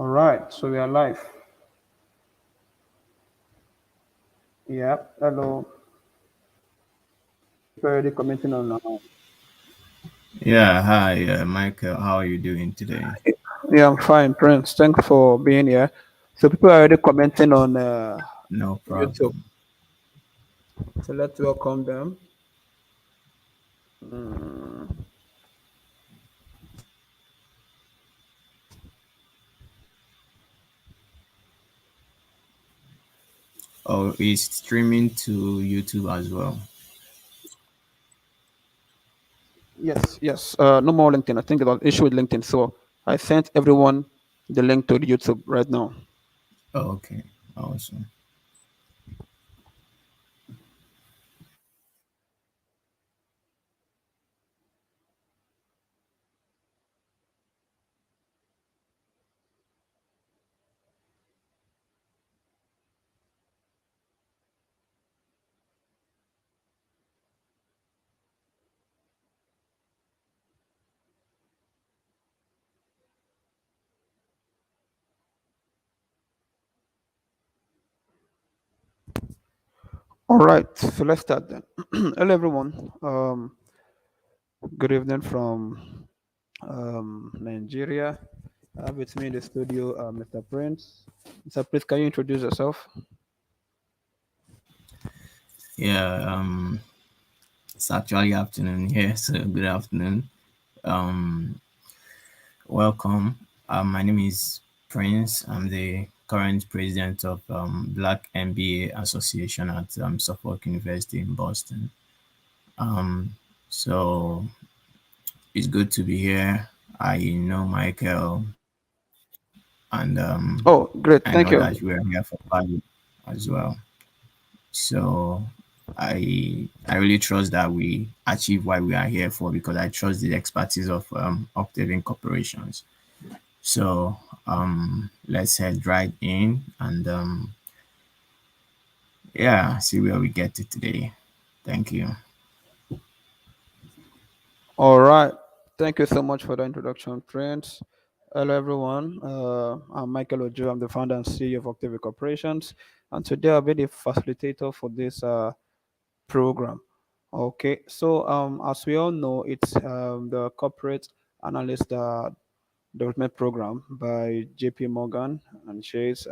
All right, so we are live. Yeah, hello. People already commenting on. Yeah, hi, Michael. How are you doing today? Yeah, I'm fine, Prince. Thanks for being here. So people are already commenting on No YouTube. problem. So let's welcome them. Oh, it's streaming to YouTube as well. Yes. No more LinkedIn. I think there was an issue with LinkedIn. So I sent everyone the link to the YouTube right now. Oh, okay, awesome. All right. So let's start then. Hello, everyone. Good evening from Nigeria. With me in the studio, Mr. Prince. Mr. Prince, can you introduce yourself? Yeah, it's actually afternoon here, so good afternoon. Um, Welcome. My name is Prince. I'm the current president of Black MBA Association at Suffolk University in Boston. Um, so it's good to be here. I know Michael, and Oh, I great. know Thank you. that you are here for value as well. So I really trust that we achieve what we are here for because I trust the expertise of Octavian Corporations. So let's head right in and yeah, see where we get to today. Thank you. All right. Thank you so much for the introduction, Prince. Hello, everyone. I'm Michael Ojo. I'm the founder and CEO of Octavia Corporations. And today I'll be the facilitator for this program. Okay. So, as we all know, it's the Corporate Analyst Development Program by JP Morgan and Chase.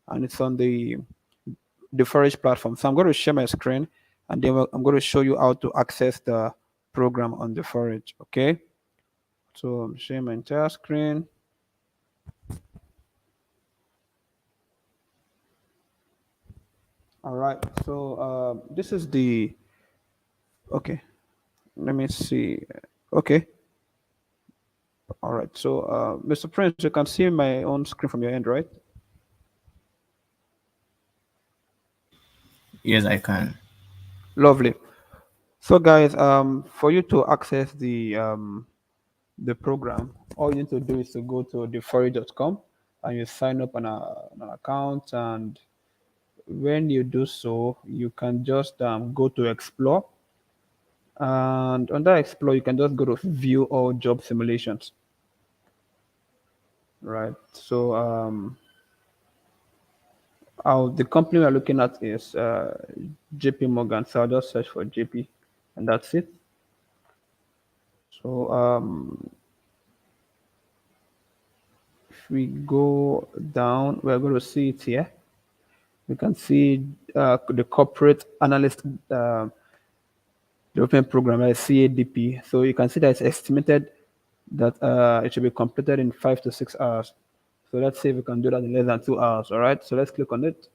And it's on the Forage platform. So I'm going to share my screen and then I'm going to show you how to access the program on the Forage. Okay. So I'm sharing my entire screen. All right. So this is the okay. Let me see. Okay. All right. So Mr. Prince, you can see my own screen from your end, right? Yes, I can. Lovely. So guys, for you to access the program, all you need to do is to go to thefory.com and you sign up an account. And when you do so, you can just go to explore. And under explore, you can just go to view all job simulations, right? So the company we're looking at is JP Morgan. So I'll just search for JP and that's it. So if we go down, we're going to see it here. We can see the corporate analyst development program, CADP. So you can see that it's estimated that it should be completed in 5 to 6 hours. So let's see if we can do that in less than 2 hours. All right. So let's click on it.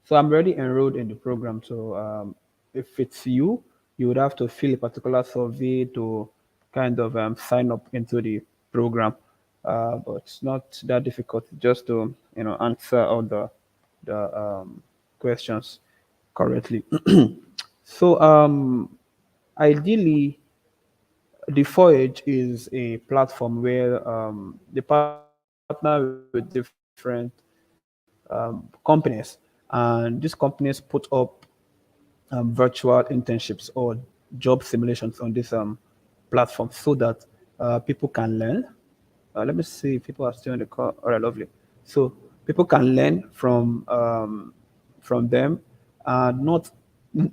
So I'm already enrolled in the program. So if it's you, you would have to fill a particular survey to kind of sign up into the program. But it's not that difficult just to answer all the questions correctly. So ideally, the Voyage is a platform where they partner with different companies, and these companies put up virtual internships or job simulations on this platform so that people can learn Let me see if people are still on the call. All right, lovely. So people can learn from them, not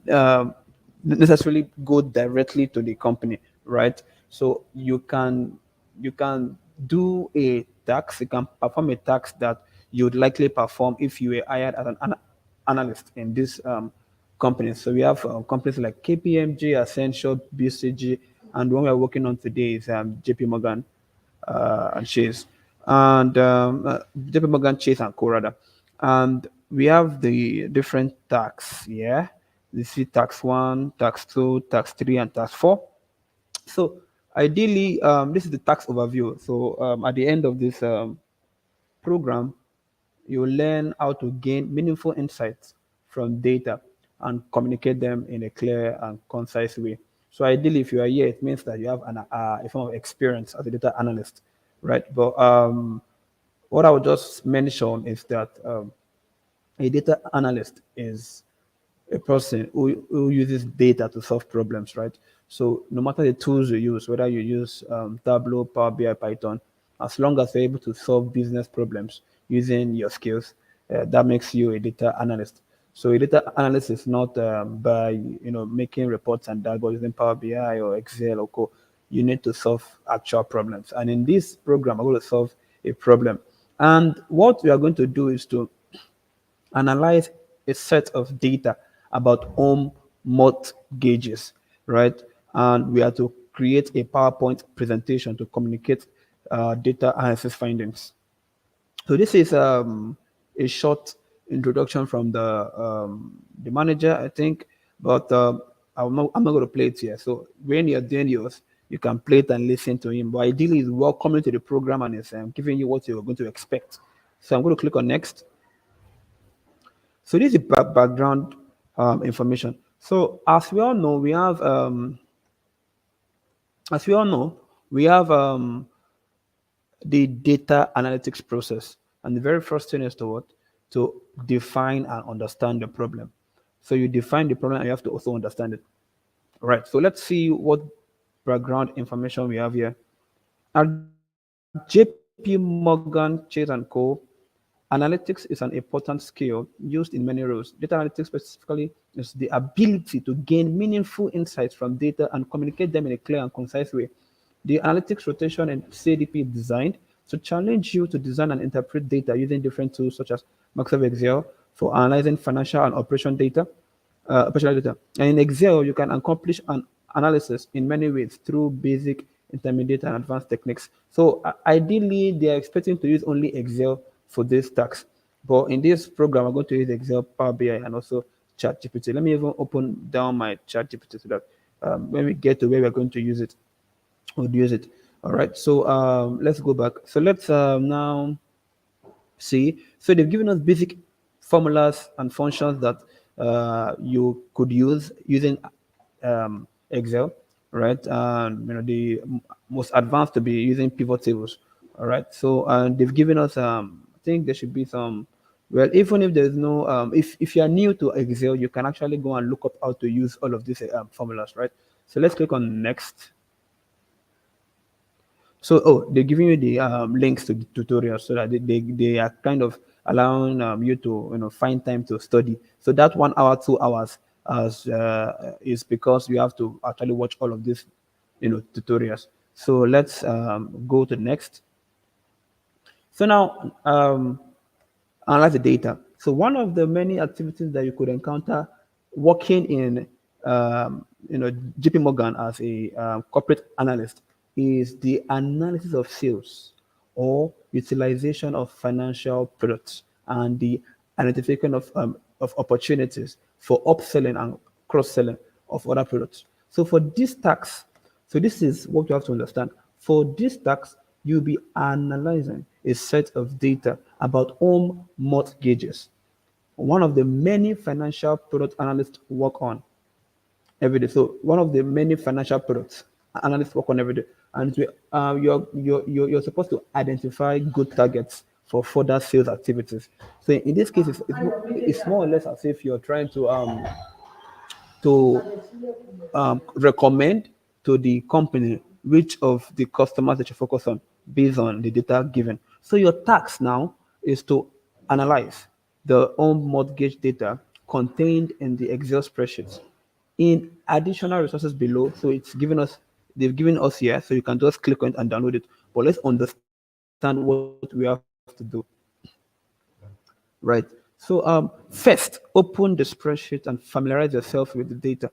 um, necessarily go directly to the company, right? So you can do a task, you can perform a task that you would likely perform if you were hired as an analyst in this companies. So we have companies like KPMG, Accenture, BCG, and the one we are working on today is JP Morgan and Chase, and JP Morgan Chase and Co rather. And we have the different tax. Yeah, you see tax one, tax two, tax three, and tax four. So ideally, this is the tax overview. So at the end of this program, you learn how to gain meaningful insights from data and communicate them in a clear and concise way. So ideally, if you are here, it means that you have a form of experience as a data analyst, right? But what I would just mention is that a data analyst is a person who uses data to solve problems, right? So no matter the tools you use, whether you use Tableau, Power BI, Python, as long as you're able to solve business problems using your skills, that makes you a data analyst. So a data analyst is not by making reports and dashboards using Power BI or Excel or Co. You need to solve actual problems. And in this program, I'm going to solve a problem. And what we are going to do is to analyze a set of data about home mortgages, right? And we are to create a PowerPoint presentation to communicate data analysis findings. So this is a short introduction from the manager, I think, but I'm not going to play it here. So when you're doing yours, you can play it and listen to him. But ideally, he's welcoming to the program and is giving you what you're going to expect. So I'm going to click on next. So this is the background information. So as we all know, we have the data analytics process, and the very first thing is to what? To define and understand the problem. So you define the problem, and you have to also understand it. All right. So let's see what background information we have here. At JP Morgan Chase and Co., analytics is an important skill used in many roles. Data analytics specifically is the ability to gain meaningful insights from data and communicate them in a clear and concise way. The analytics rotation and CDP is designed to challenge you to design and interpret data using different tools such as Microsoft Excel for analyzing financial and operational data. And in Excel, you can accomplish an analysis in many ways through basic, intermediate, and advanced techniques. So ideally, they are expecting to use only Excel for this task. But in this program, I'm going to use Excel, Power BI, and also ChatGPT. Let me even open down my ChatGPT so that when we get to where we're going to use it, we'll use it. All right. So let's go back. So let's now see. So they've given us basic formulas and functions that you could use using Excel, right? And the most advanced to be using pivot tables. All right. So they've given us. I think there should be some. Well, even if there's no, if you are new to Excel, you can actually go and look up how to use all of these formulas, right? So let's click on next. So, they're giving you the links to the tutorials so that they are kind of allowing you to find time to study. So that 1 hour, 2 hours is because you have to actually watch all of these tutorials. So let's go to next. So now analyze the data. So one of the many activities that you could encounter working in, JP Morgan as a corporate analyst is the analysis of sales or utilization of financial products and the identification of opportunities for upselling and cross-selling of other products. So for this tax, so this is what you have to understand. For this tax, you'll be analyzing a set of data about home mortgages, one of the many financial product analysts work on every day. So one of the many financial products analysts work on every day, and you're supposed to identify good targets for further sales activities. So in this case, it's more or less as if you're trying to recommend to the company which of the customers that you focus on. based on the data given. So your task now is to analyze the home mortgage data contained in the Excel spreadsheets in additional resources below. So it's given us, they've given us here, so you can just click on it and download it. But let's understand what we have to do. Right. So first, open the spreadsheet and familiarize yourself with the data.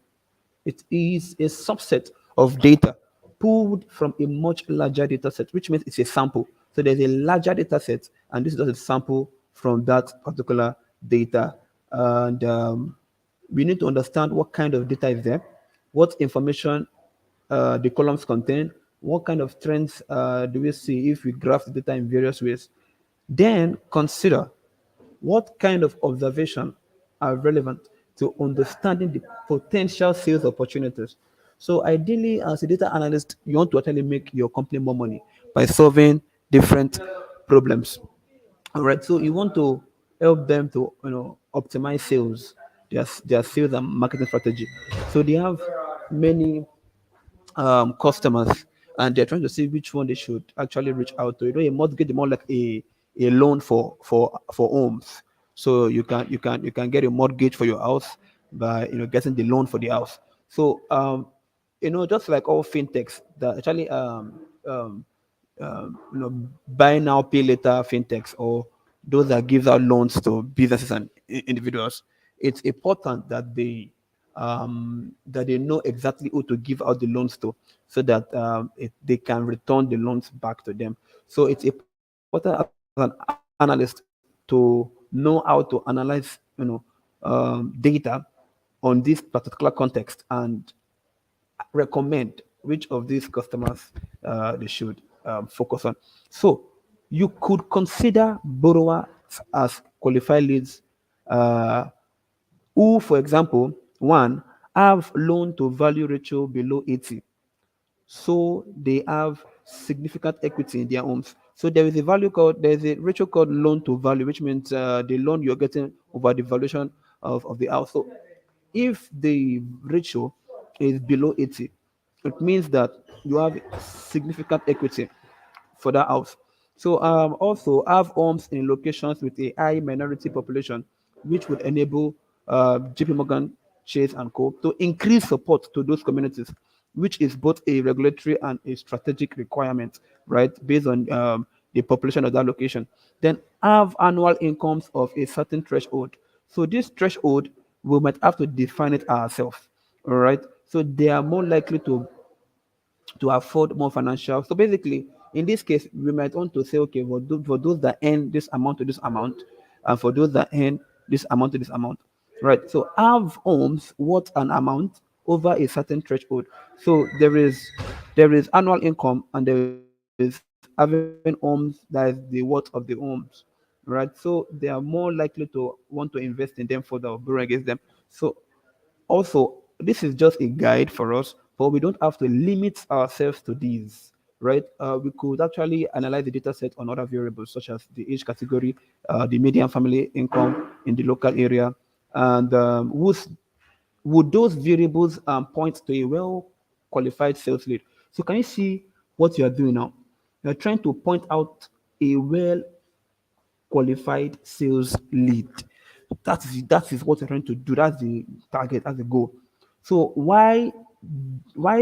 It is a subset of data pulled from a much larger data set, which means it's a sample. So there's a larger data set, and this is just a sample from that particular data. And we need to understand what kind of data is there, what information the columns contain, what kind of trends do we see if we graph the data in various ways. Then consider what kind of observation are relevant to understanding the potential sales opportunities. So ideally, as a data analyst, you want to actually make your company more money by solving different problems. All right. So you want to help them to optimize sales, their sales and marketing strategy. So they have many customers, and they're trying to see which one they should actually reach out to. A mortgage is more like a loan for homes. So you can get a mortgage for your house by getting the loan for the house. So just like all fintechs that actually buy now pay later fintechs, or those that gives out loans to businesses and individuals, it's important that they know exactly who to give out the loans to, so that they can return the loans back to them. So it's important as an analyst to know how to analyze data on this particular context and recommend which of these customers they should focus on. So you could consider borrowers as qualified leads who, for example, one, have loan to value ratio below 80. So they have significant equity in their homes. So there's a ratio called loan to value, which means the loan you're getting over the valuation of the house. So if the ratio is below 80, it means that you have significant equity for that house. So also have homes in locations with a high minority population, which would enable JP Morgan, Chase and Co. to increase support to those communities, which is both a regulatory and a strategic requirement, right, based on the population of that location. Then have annual incomes of a certain threshold. So this threshold, we might have to define it ourselves. All right. So they are more likely to afford more financial. So basically, in this case, we might want to say, okay, for those that earn this amount to this amount, and for those that earn this amount to this amount, right? So have homes worth an amount over a certain threshold. So there is annual income, and there is having homes that is the worth of the homes, right? So they are more likely to want to invest in them further or borrow against them. So also, this is just a guide for us, but we don't have to limit ourselves to these, right? We could actually analyze the data set on other variables such as the age category, the median family income in the local area, and would those variables point to a well qualified sales lead? So, can you see what you are doing now? You're trying to point out a well qualified sales lead. That is what you're trying to do. That's the target, that's the goal. So why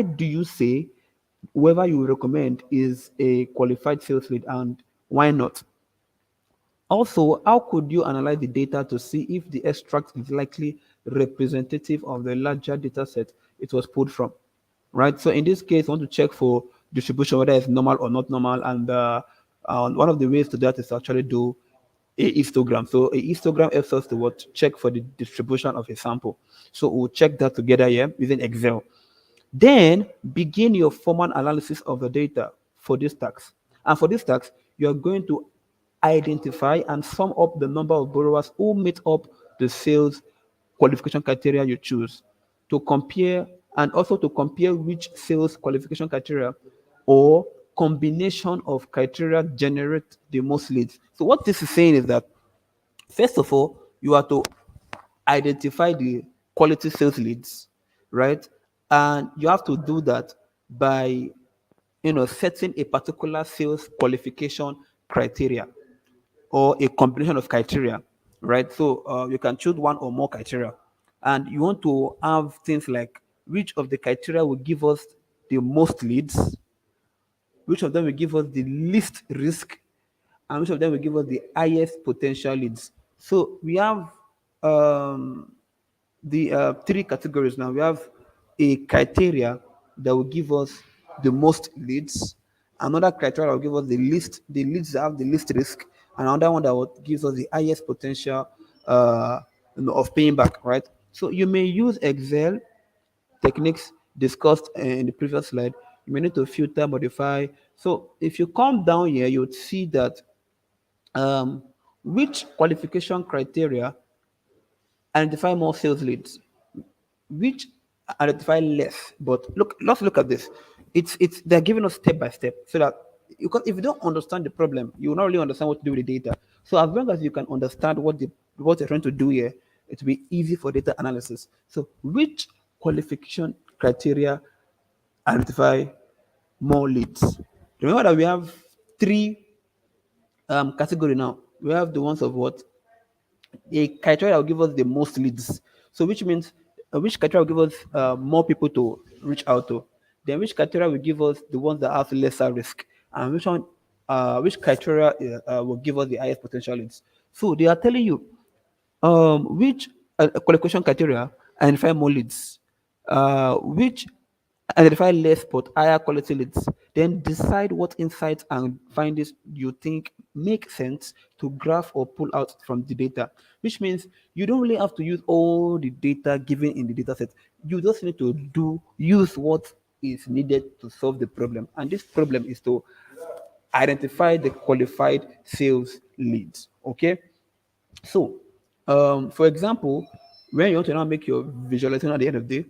do you say whoever you recommend is a qualified sales lead, and why not? Also, how could you analyze the data to see if the extract is likely representative of the larger data set it was pulled from? Right. So in this case, I want to check for distribution whether it's normal or not normal, and one of the ways to that is to actually do a histogram. So a histogram helps us to what check for the distribution of a sample. So we'll check that together here using Excel. Then begin your formal analysis of the data for this tax. And for this tax, you are going to identify and sum up the number of borrowers who meet up the sales qualification criteria you choose to compare, and also to compare which sales qualification criteria or combination of criteria generate the most leads. So what this is saying is that first of all, you are to identify the quality sales leads, right? And you have to do that by setting a particular sales qualification criteria or a combination of criteria, right? So you can choose one or more criteria, and you want to have things like which of the criteria will give us the most leads, which of them will give us the least risk, and which of them will give us the highest potential leads. So we have um, the three categories now. We have a criteria that will give us the most leads, another criteria that will give us the leads that have the least risk, and another one that will gives us the highest potential uh, of paying back, right? So you may use Excel techniques discussed in the previous slide. You may need to filter, modify. So if you come down here, you would see that um, which qualification criteria identify more sales leads, which identify less. But look, let's look at this. It's they're giving us step by step so that because if you don't understand the problem, you will not really understand what to do with the data. So as long as you can understand what you're trying to do here, it will be easy for data analysis. So which qualification criteria identify more leads? Remember that we have three category now. We have the ones of what a criteria will give us the most leads. So which means which criteria will give us more people to reach out to. Then which criteria will give us the ones that have lesser risk, and which criteria will give us the highest potential leads. So they are telling you which qualification criteria identify more leads, which identify less but higher quality leads. Then decide what insights and findings you think make sense to graph or pull out from the data. Which means you don't really have to use all the data given in the data set. You just need to use what is needed to solve the problem. And this problem is to identify the qualified sales leads. Okay. So, for example, when you want to now make your visualization at the end of the day,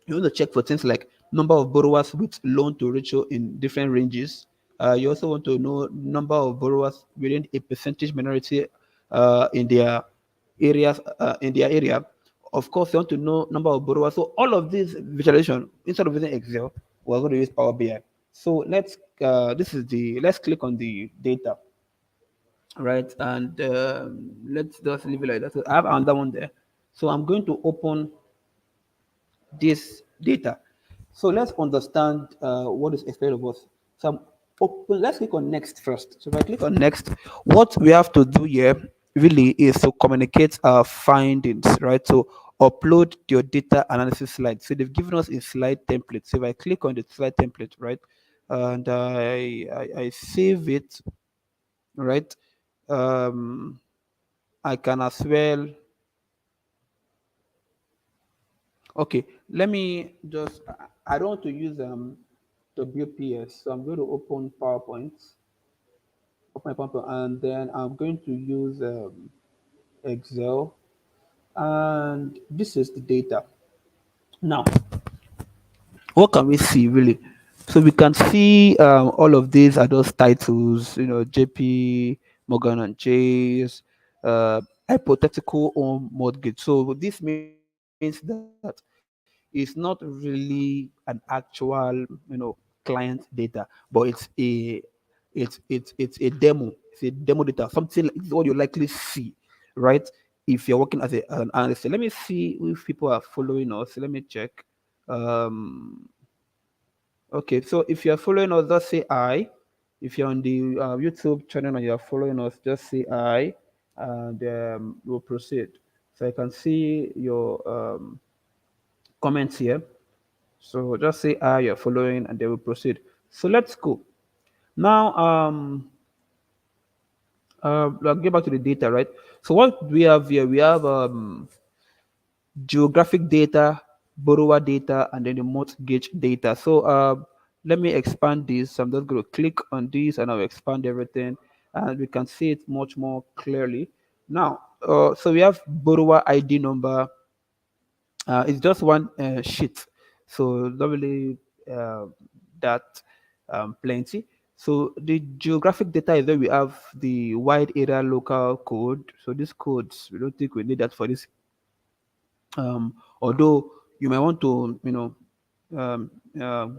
you want to check for things like number of borrowers with loan to ratio in different ranges. You also want to know number of borrowers within a percentage minority in their area. Of course, you want to know number of borrowers. So all of this visualization, instead of using Excel, we're going to use Power BI. So let's click on the data, right? And let's just leave it like that. So I have another one there. So I'm going to open this data. So let's understand what is expected of us. So let's click on next first. So if I click on next, what we have to do here really is to communicate our findings, right? So upload your data analysis slide. So they've given us a slide template. So if I click on the slide template, right, and I save it, right, um, I can as well. Okay, let me just. I don't want to use WPS, so I'm going to open my PowerPoint, and then I'm going to use Excel, and this is the data. Now, what can we see really? So we can see all of these are those titles, JP Morgan and Chase, hypothetical home mortgage. So this means that it's not really an actual, client data, but it's a demo. It's a demo data. Something like this is what you likely see, right? If you're working as an analyst. So let me see if people are following us. Let me check. Um, okay, so if you're following us, just say I. If you're on the YouTube channel and you're following us, just say I, and we'll proceed. So I can see your comments here. So just say you're following, and they will proceed. So let's go. Now, I'll get back to the data, right? So what we have here, we have geographic data, borrower data, and then the mortgage data. So let me expand this. I'm just going to click on this, and I'll expand everything, and we can see it much more clearly. Now, so we have borrower ID number. It's just one sheet, so not really that plenty. So the geographic data is where we have the wide area local code. So these codes, we don't think we need that for this. Although you might want to,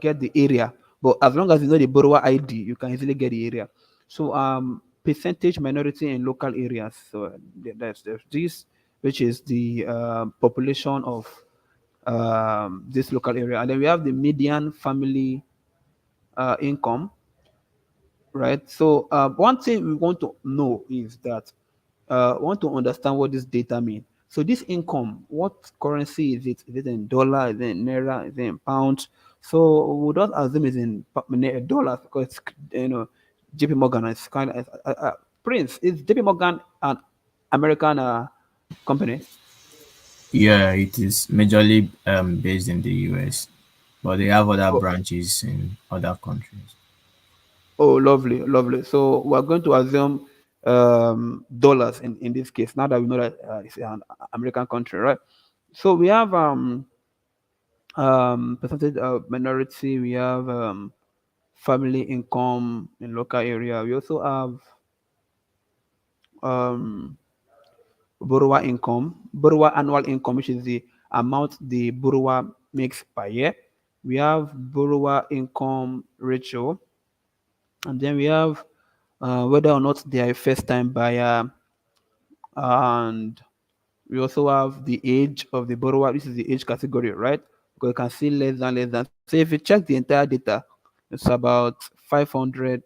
get the area, But as long as you know the borrower ID, you can easily get the area. So percentage minority in local areas. So there's this, which is the population of this local area, and then we have the median family income, right? So one thing we want to know is that we want to understand what this data mean. So this income, what currency is it? Is it in dollar? Is it in naira? Is it in pounds? So we don't assume it's in dollars because JP Morgan is kind of Prince. Is JP Morgan an American company? Yeah, it is majorly based in the US, but they have other Oh, branches in other countries. oh, lovely, lovely. So we're going to assume dollars in this case. Now that we know that it's an American country, right? So we have percentage of minority. We have family income in local area. We also have um, borrower annual income, which is the amount the borrower makes per year. We have borrower income ratio, and then we have whether or not they are a first time buyer, and we also have the age of the borrower. This is the age category, right? Because you can see less than. So if you check the entire data, it's about 500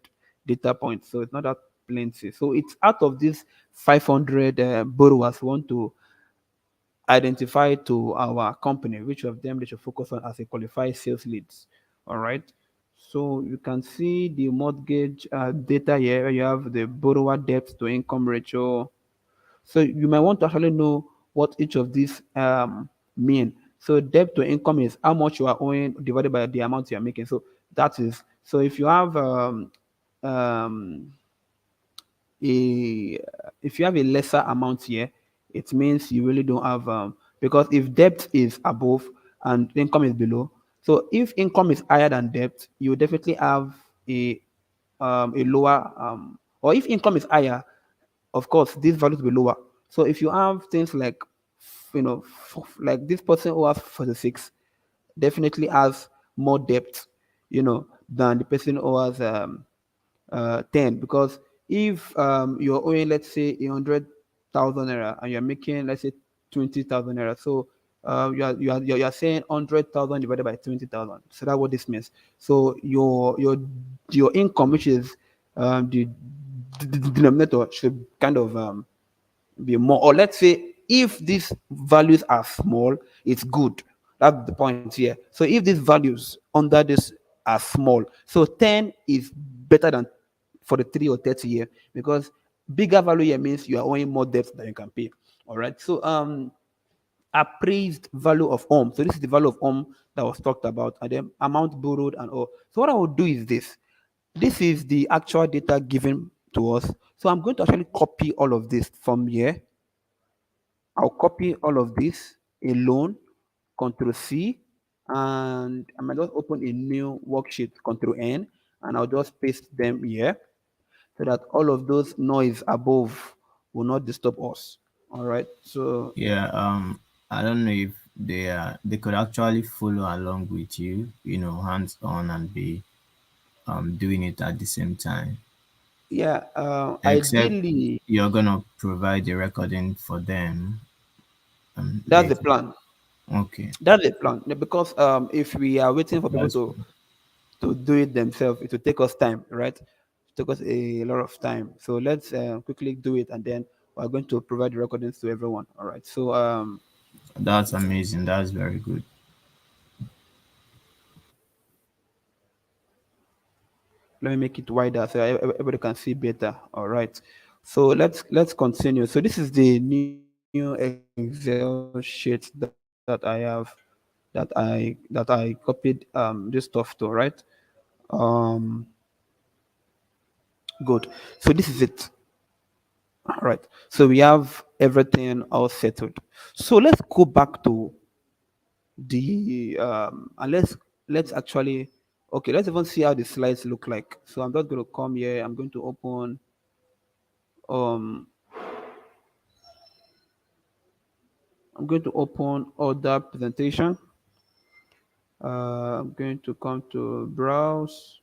data points. So it's not that plenty. So it's out of these 500 borrowers we want to identify to our company, which of them they should focus on as a qualified sales leads. All right. So you can see the mortgage data here. You have the borrower debt to income ratio. So you might want to actually know what each of these mean. So debt to income is how much you are owing divided by the amount you are making. So that is, so if you have um, a if you have a lesser amount here, it means you really don't have because if debt is above and income is below, so if income is higher than debt, you definitely have a lower or if income is higher, of course these values will be lower. So if you have things like like this person who has 46 definitely has more depth, than the person who has 10, because if you're owing, let's say, 100,000 naira and you're making, let's say, 20,000 naira, so you are saying 100,000 divided by 20,000. So that's what this means. So your income, which is the denominator, should kind of be more. Or let's say if these values are small, it's good. That's the point here. So if these values under this are small, so 10 is better than 43 or 30 year, because bigger value here means you are owing more debt than you can pay. All right. So appraised value of home. So this is the value of home that was talked about, and then amount borrowed and all. So what I will do is this. This is the actual data given to us. So I'm going to actually copy all of this from here. I'll copy all of this alone, Control C, and I might just open a new worksheet, Control N, and I'll just paste them here so that all of those noise above will not disturb us. All right. So Yeah, I don't know if they could actually follow along with you, hands on and be doing it at the same time. yeah, Except ideally you're gonna provide the recording for them that's the later. plan. Okay, That's the plan. Because if we are waiting for people that's to good. do it themselves, it will take us time, right? It take us a lot of time. So let's quickly do it, and then we're going to provide the recordings to everyone. All right. So That's amazing. That's very good. let me make it wider so everybody can see better. All right. So let's continue. So this is the new Excel sheet that I have, that I copied this stuff to, right? Um, Good. So this is it. All right. So we have everything all settled. So let's go back to the and let's actually, okay, let's even see how the slides look like. So I'm just going to come here. I'm going to open um other presentation. I'm going to come to browse,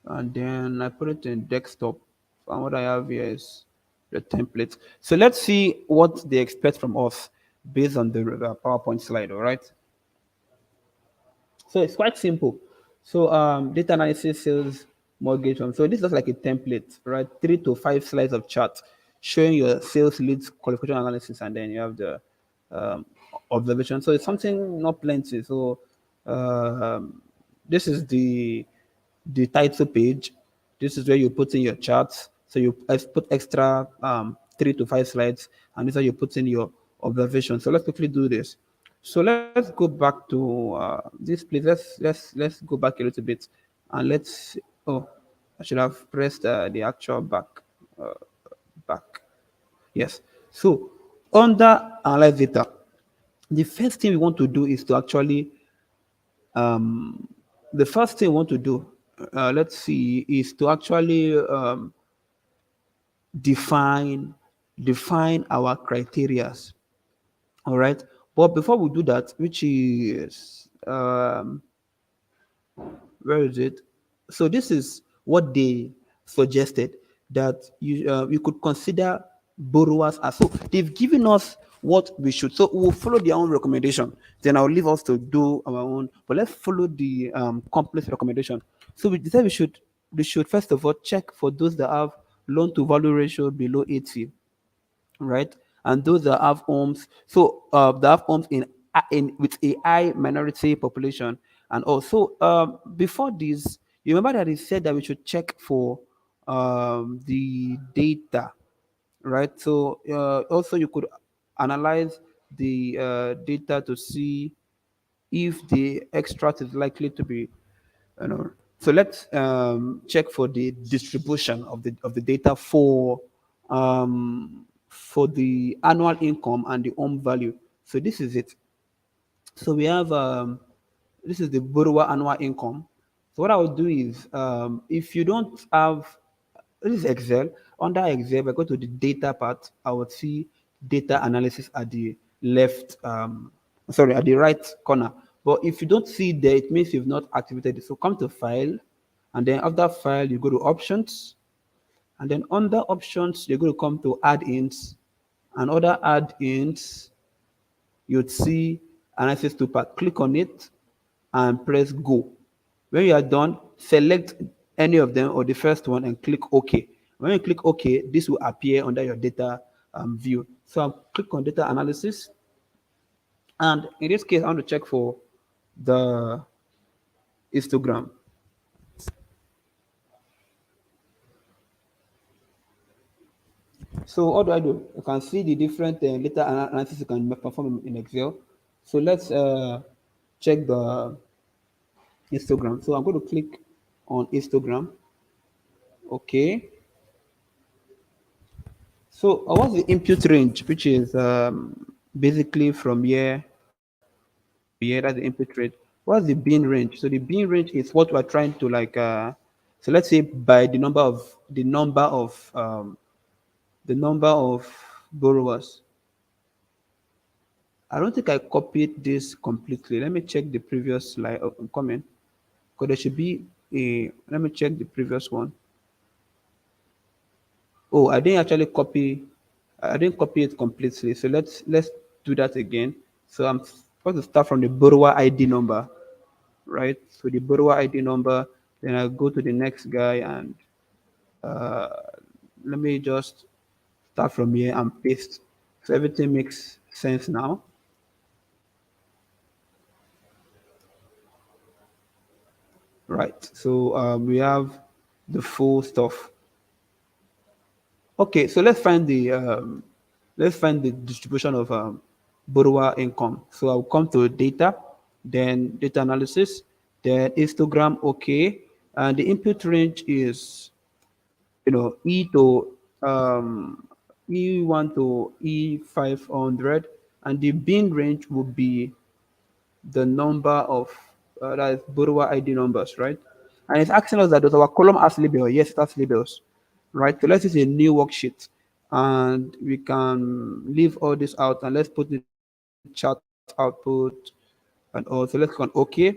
and then I put it in desktop. And what I have here is the template. So let's see what they expect from us based on the PowerPoint slide. All right. So it's quite simple. So data analysis, sales, mortgage. So this is just like a template, right? 3 to 5 slides of chart showing your sales leads qualification analysis, and then you have the um, observation. So it's something not plenty. So um, this is the title page. This is where you put in your charts. So you put extra 3 to 5 slides, and this is how you put in your observation. So let's quickly do this. So let's go back to this place. Let's go back a little bit, and let's. Oh, I should have pressed the actual back. Yes. So under analyze data, the first thing we want to do is to actually the first thing we want to do, let's see, is to actually define define our criterias. All right. But before we do that, which is where is it? So this is what they suggested, that you could consider borrowers as, so they've given us what we should, so we'll follow their own recommendation, then I'll leave us to do our own, but let's follow the complex recommendation. So we decided we should first of all check for those that have loan to value ratio below 80, right? And those that have homes, so that have homes in with a high minority population. And also, before this, you remember that he said that we should check for the data, right? So also you could analyze the data to see if the extract is likely to be, you know. So let's check for the distribution of the data for the annual income and the home value. So this is it. So we have this is the borrower annual income. So what I would do is, if you don't have, this is Excel. Under Excel, I go to the data part. I would see data analysis at the left, sorry, at the right corner. But if you don't see there, it means you've not activated it. So come to File, and then after File, you go to Options, and then under Options, you're going to come to Add-ins, and other add-ins, you'd see analysis to part. Click on it and press go. When you are done, select any of them or the first one and click OK. When you click OK, this will appear under your data view. So I'll click on data analysis. And in this case, I want to check for the histogram. So what do I do? You can see the different data analysis you can perform in Excel. So let's check the histogram. So I'm going to click on histogram. Okay. So what's the input range, which is basically from here to here? That's the input rate. What's the bin range? So the bin range is what we're trying to like. So let's say by the number of borrowers. I don't think I copied this completely. Let me check the previous slide comment. Because there should be a. Let me check the previous one. Oh, I didn't actually copy. I didn't copy it completely. So let's do that again. So I'm supposed to start from the borrower ID number, right? So the borrower ID number. Then I go to the next guy, and uh, let me just start from here and paste. So everything makes sense now, right? So we have the full stuff. Okay, so let's find the distribution of borrower income. So I'll come to data, then data analysis, then histogram. Okay, and the input range is, E to E1 to E500, and the bin range would be the number of that is borrower ID numbers, right? And it's asking us that does our column has label? Yes, it has labels, right? So let's use a new worksheet, and we can leave all this out and let's put the chat output and all. So let's click on OK.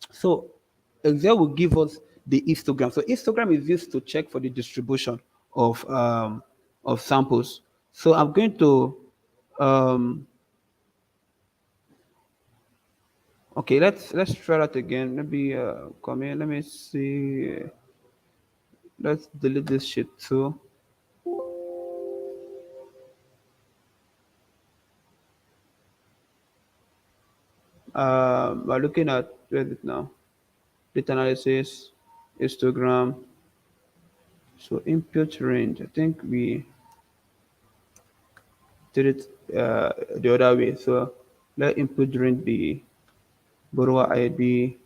So Excel will give us the histogram. So histogram is used to check for the distribution of samples. So I'm going to um, okay. Let's try that again. Maybe come here. Let me see. Let's delete this shit too. We're looking at where is it now? Data analysis, histogram. So input range. I think we did it the other way. So let input range be borrower ID.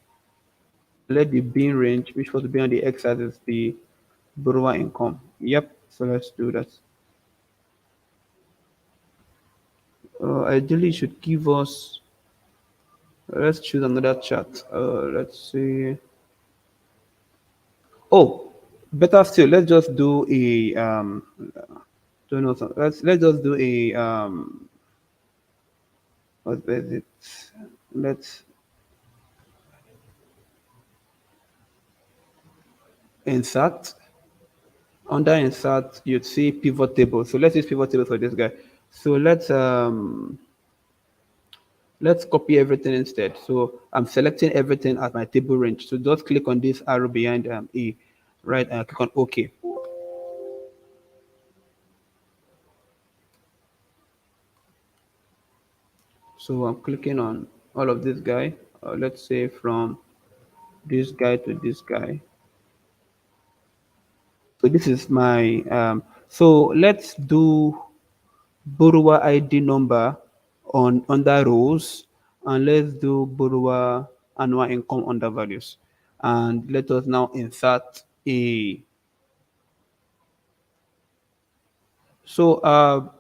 Let the bin range, which was to be on the x-axis, be borrower income. Yep. So let's do that. Ideally, it should give us. Let's choose another chart. Let's see. Oh, better still. Let's just do a don't know. Let's just do a what is it? Let's insert. Under insert, you'd see pivot table. So let's use pivot table for this guy. So let's copy everything instead. So I'm selecting everything at my table range. So just click on this arrow behind E, right, and click on OK. So I'm clicking on all of this guy. Let's say from this guy to this guy. So this is my so let's do borrower ID number on under rows, and let's do borrower annual income under values. And let us now insert a so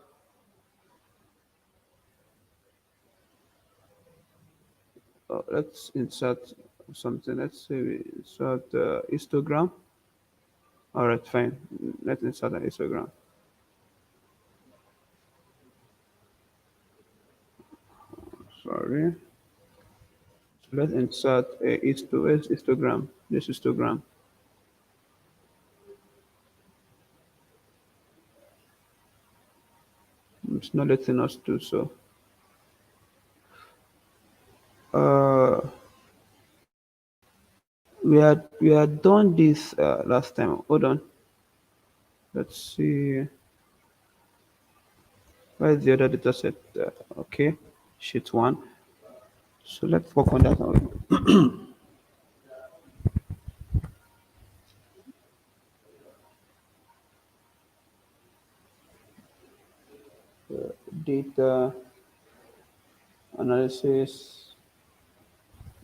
let's insert something. Let's say we insert histogram. All right, fine. Let's insert an histogram. Sorry. So let's insert a histogram. This histogram. It's not letting us do so. Uh, we had done this last time. Hold on. Let's see. Where is the other data set? Okay, sheet one. So let's work on that now. Data analysis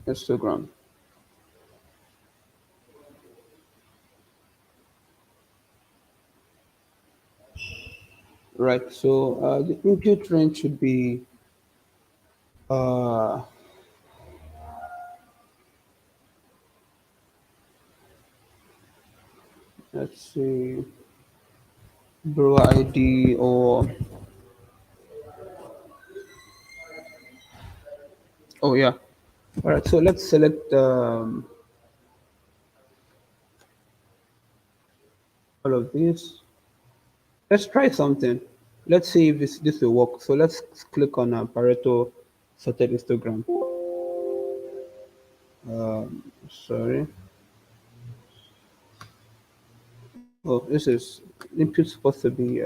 histogram. Right. So the input range should be uh, let's see, bro ID or oh yeah. All right. So let's select all of these. Let's try something. Let's see if this will work. So let's click on Pareto sorted histogram. Sorry. Oh, this is input supposed to be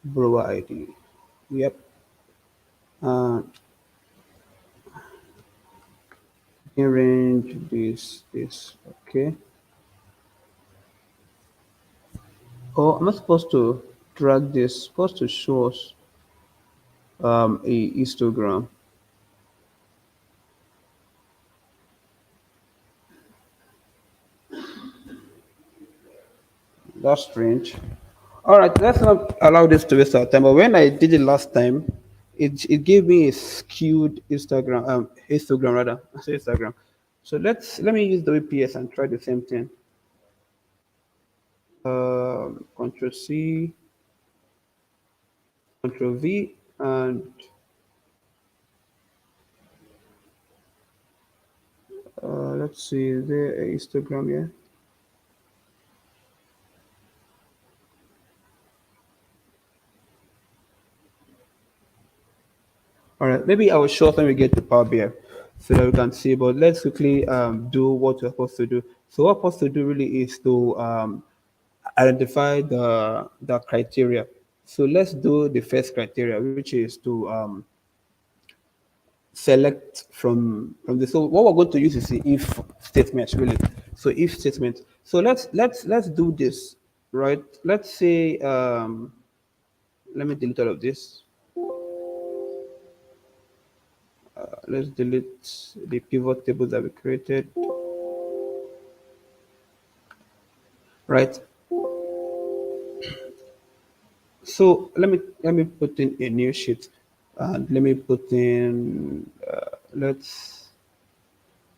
borrower ID. Yep. Uh, in range this. Okay. Oh, I'm not supposed to drag this. Supposed to show us a histogram. That's strange. All right, let's not allow this to waste our time. But when I did it last time, it gave me a skewed histogram rather. I say Instagram. So let me use the WPS and try the same thing. Control C, Control V, and let's see, is there a Instagram here? All right, maybe I will show us when we get to Power BI so that we can see. But let's quickly do what we're supposed to do. So what we're supposed to do really is to identify the criteria. So let's do the first criteria, which is to select from the. So what we're going to use is the if statement really. So if statement. So let's do this, right? Let's say let me delete all of this. Let's delete the pivot table that we created, right? So let me put in a new sheet, and let me put in let's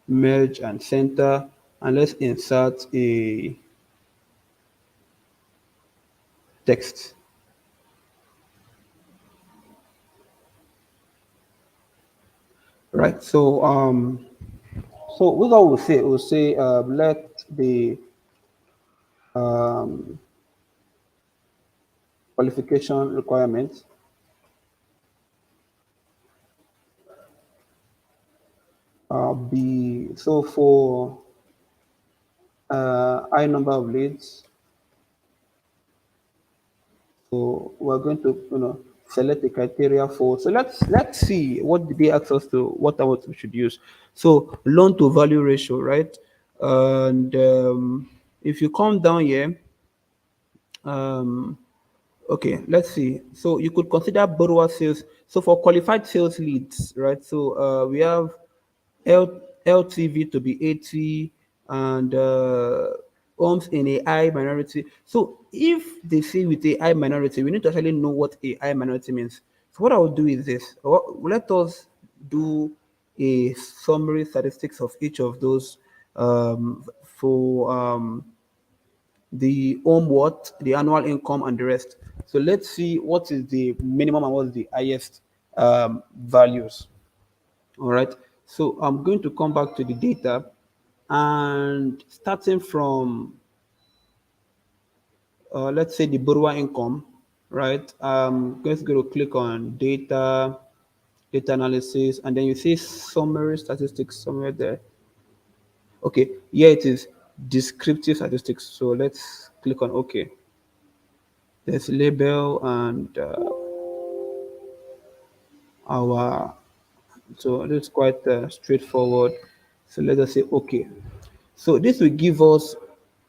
merge and center, and let's insert a text, right? So what I will say, let the um, qualification requirements be so for high number of leads. So we're going to select the criteria for. So let's see what did they ask us to what we should use. So loan to value ratio, right? And if you come down here, um, okay, let's see. So you could consider borrower sales. So for qualified sales leads, right? So we have LTV to be 80 and homes in a high minority. So if they say with a high minority, we need to actually know what a high minority means. So what I will do is this. Let us do a summary statistics of each of those for the home what, the annual income, and the rest. So let's see what is the minimum and what is the highest values. All right. So I'm going to come back to the data and starting from, let's say, the borrower income, right? I'm going to click on data, data analysis, and then you see summary statistics somewhere there. Okay, here it is, descriptive statistics. So let's click on OK. There's label and our, so it's quite straightforward. So let us say OK. So this will give us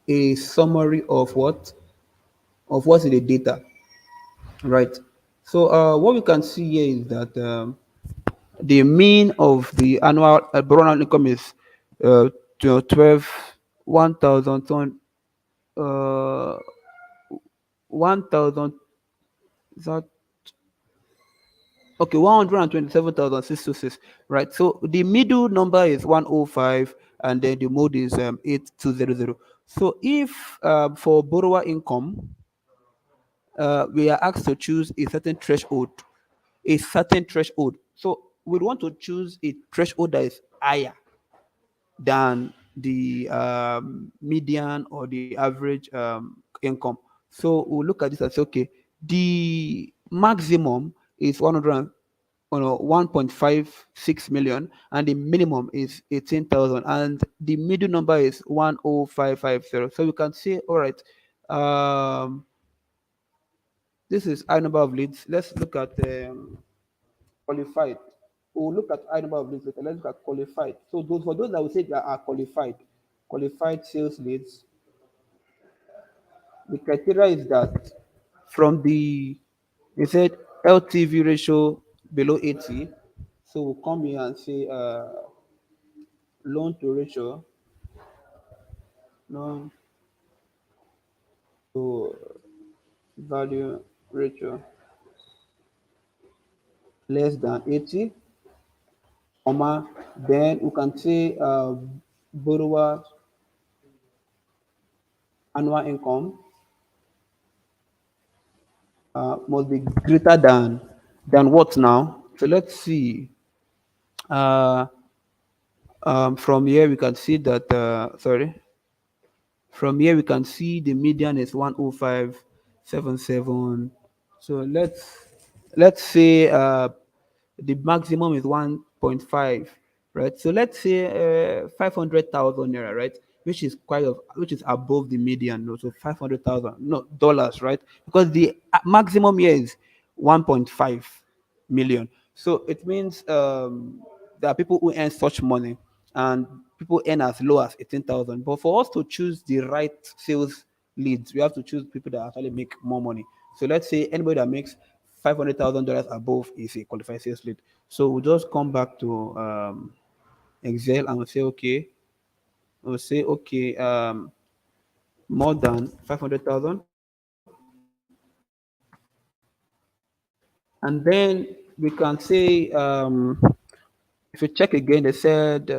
a summary of what's in the data, right? So what we can see here is that the mean of the annual borrower income is uh, 12 1,000 uh 1,000, is that okay, 127,626, right? So the middle number is 105, and then the mode is 8200. So if for borrower income, we are asked to choose a certain threshold. So we want to choose a threshold that is higher than the median or the average income. So we'll look at this and say, okay, the maximum is 100, 1.56 million, and the minimum is 18,000, and the middle number is 10550. So we can say, all right, um, this is high number of leads. Let's look at qualified. We'll look at high number of leads later. Let's look at qualified. So those for those that we say that are qualified sales leads, the criteria is that from the they said LTV ratio below 80. So we'll come here and say loan to ratio, loan to value ratio less than 80, comma, then we can say borrower annual income. must be greater than what now? So let's see. Uh, from here we can see that from here we can see the median is 105.77. So let's say the maximum is 1.5, right? So let's say 500,000 naira, right? Which is above the median, no? So 500,000, no, dollars, right? Because the maximum here is 1.5 million. So it means there are people who earn such money, and people earn as low as 18,000. But for us to choose the right sales leads, we have to choose people that actually make more money. So let's say anybody that makes $500,000 above is a qualified sales lead. So we'll just come back to Excel and we'll say okay, more than 500,000, and then we can say if you check again, they said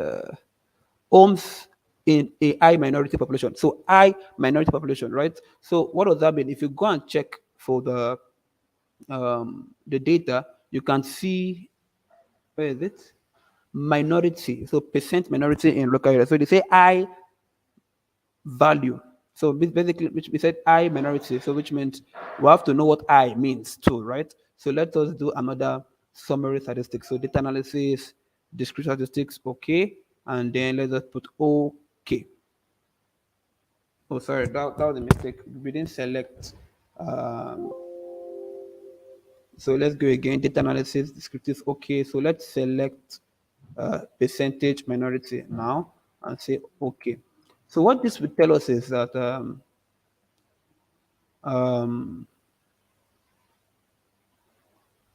homes in a high minority population. So high minority population, right? So what does that mean? If you go and check for the data, you can see, where is it? Minority. So percent minority in local area. So they say high value. So basically, which we said I minority. So which means we have to know what I means too, right? So let us do another summary statistics. So data analysis, discrete statistics, okay, and then let us put okay. Oh, sorry, that was a mistake. We didn't select. Um, so let's go again. Data analysis, descriptive, okay. So let's select percentage minority now and say okay. So what this will tell us is that um,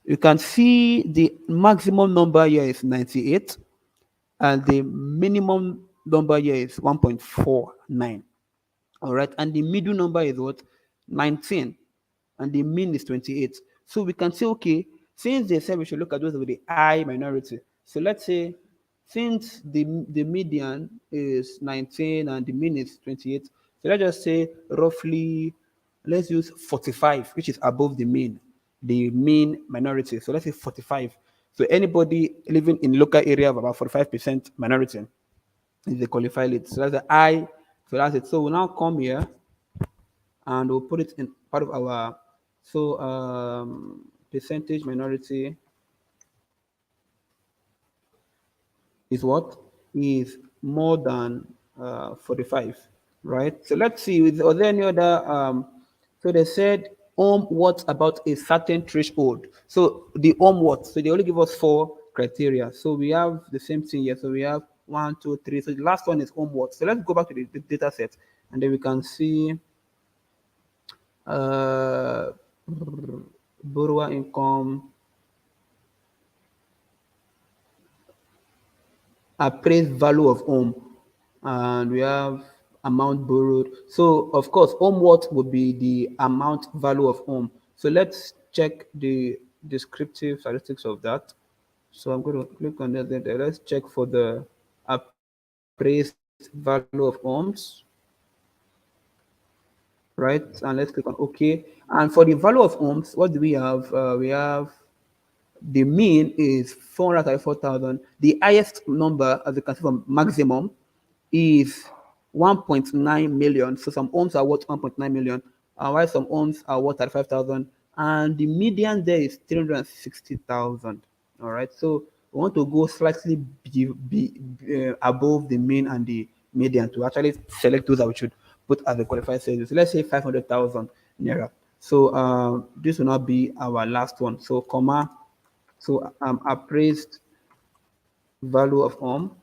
you can see the maximum number here is 98 and the minimum number here is 1.49. All right. And the middle number is what? 19. And the mean is 28. So we can say, okay, since they said we should look at those with the high minority. So let's say since the median is 19 and the mean is 28, so let's just say roughly, let's use 45, which is above the mean minority. So let's say 45. So anybody living in local area of about 45% minority is the qualified lead. So that's the I. So that's it. So we'll now come here and we'll put it in part of our percentage minority is what is more than 45, right? So let's see, was there any other so they said what about a certain threshold? So the what, so they only give us four criteria. So we have the same thing here. So we have one, two, three. So the last one is what. So let's go back to the data set, and then we can see uh, borrower income, appraised value of home, and we have amount borrowed. So of course, home what would be the amount value of home. So let's check the descriptive statistics of that. So I'm going to click on that. Let's check for the appraised value of homes, right? And let's click on OK. And for the value of homes, what do we have? We have the mean is 434,000. The highest number, as you can see from maximum, is 1.9 million. So some homes are worth 1.9 million, while some homes are worth 35,000. And the median there is 360,000. All right. So we want to go slightly above the mean and the median to actually select those that we should put as the qualified sales. So let's say 500,000 naira. So this will not be our last one. So comma, so appraised value of home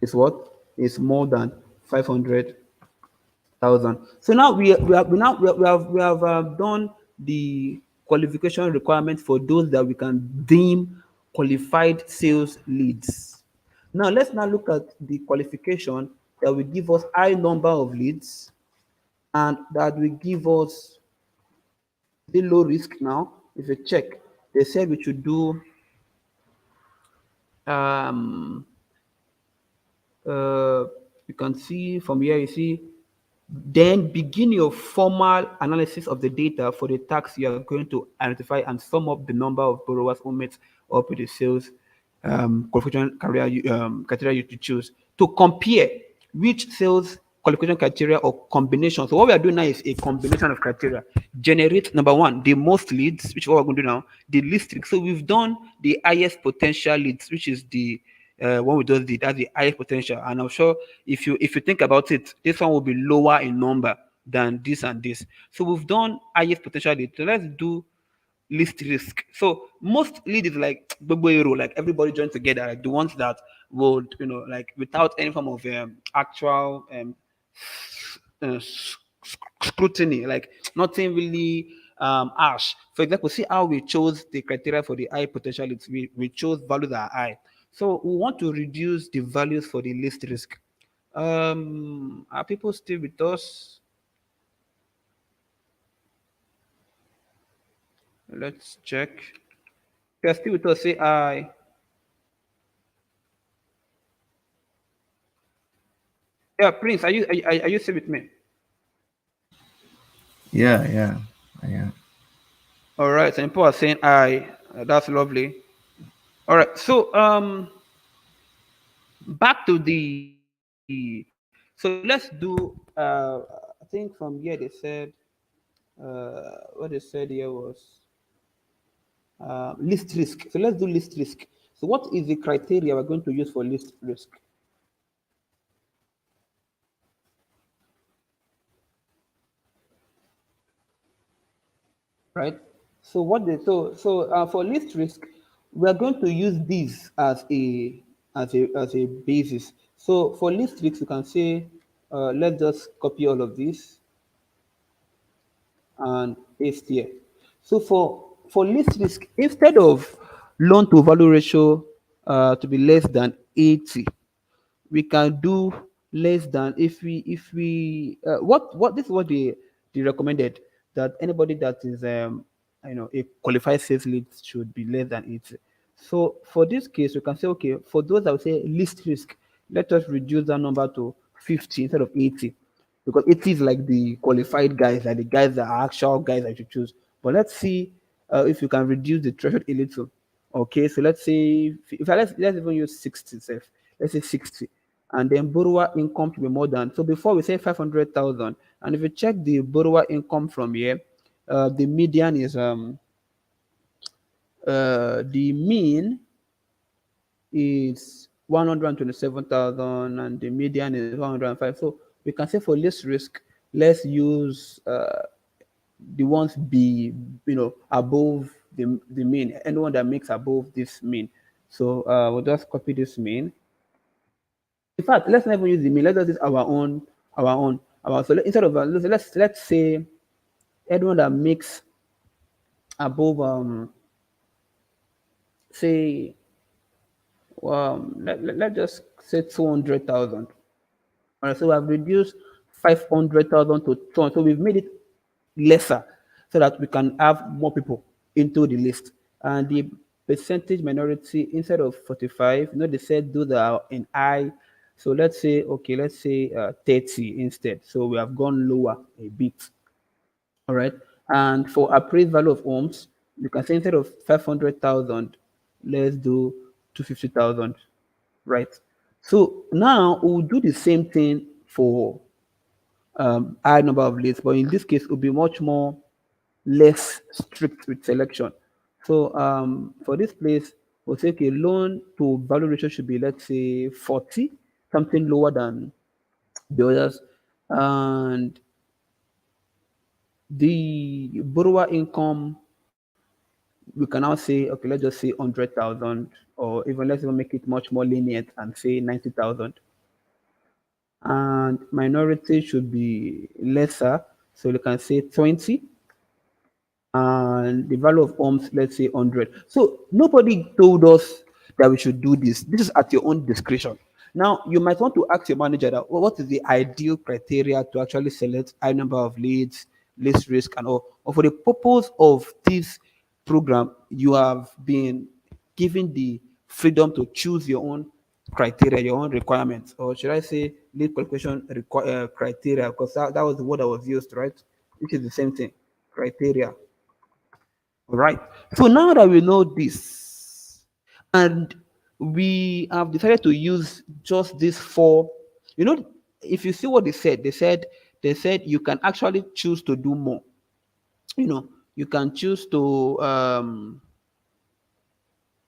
is what? Is more than 500,000. So now we have done the qualification requirement for those that we can deem qualified sales leads. Now let's now look at the qualification that will give us high number of leads and that will give us the low risk. Now if you check, they said we should do um, uh, you can see from here, you see Then begin your formal analysis of the data for the task you are going to identify and sum up the number of borrowers who met up with the sales qualification criteria you to choose to compare which sales qualification criteria or combination. So what we are doing now is a combination of criteria. Generate number one, the most leads, which is what we're going to do now, the least leads. So we've done the highest potential leads, which is the one we just did, that's the highest potential. And I'm sure if you think about it, this one will be lower in number than this and this. So we've done highest potential lead. So let's do least risk. So most lead is like gbogbo ero, like everybody joined together, like the ones that would, like without any form of actual uh, scrutiny, like nothing really harsh. For example, see how we chose the criteria for the high potential leads. We chose values that are high. So we want to reduce the values for the least risk. Are people still with us? Let's check. If you're still with us, say I. Yeah, Prince, are you still with me? Yeah, yeah, yeah. All right, and people are saying I. That's lovely. All right, so back to the. So let's do. I think from here they said. What they said here was least risk. So let's do least risk. So what is the criteria we're going to use for least risk? Right. So for least risk, we are going to use this as a basis. So for least risk, you can say, let's just copy all of this and paste here. So for least risk, instead of loan to value ratio to be less than 80, we can do less than if we what this is what they recommended, that anybody that is a qualified sales lead should be less than 80. So for this case we can say, okay, for those that would say least risk, let us reduce that number to 50 instead of 80, because 80 is like the qualified guys, like the guys that are actual guys that you choose. But let's see if you can reduce the threshold a little. Okay, so let's say let's even use 60 self. Let's say 60. And then borrower income to be more than. So before we say 500,000, and if you check the borrower income from here, the median is the mean is 127,000 and the median is 105. So we can say for less risk, let's use the ones be above the mean. Anyone that makes above this mean. So we'll just copy this mean. In fact, let's not even use the mean. Let's just use our own. So instead of let's say anyone that makes above say let's just say 200,000. All right, so we have reduced 500,000 to 200. So we've made it lesser so that we can have more people into the list. And the percentage minority, instead of 45, they said do the in I. So let's say 30 instead. So we have gone lower a bit. All right. And for appraised value of homes, you can say instead of 500,000, let's do 250,000. Right. So now we'll do the same thing for high number of leads, but in this case, it will be much more less strict with selection. So for this place, we'll say okay, loan to value ratio should be, let's say, 40, something lower than the others. And the borrower income, we can now say, okay, let's just say 100,000, or even let's even make it much more lenient and say 90,000. And minority should be lesser, so you can say 20, and the value of homes, let's say 100. So nobody told us that we should do this. This is at your own discretion. Now you might want to ask your manager that, well, what is the ideal criteria to actually select high number of leads, least risk, and all. Or for the purpose of this program, you have been given the freedom to choose your own criteria, your own requirements, or should I say lead qualification criteria, because that was the word that was used, right? Which is the same thing, criteria. All right. So now that we know this, and we have decided to use just these four, you know, if you see what they said you can actually choose to do more. You know, you can choose to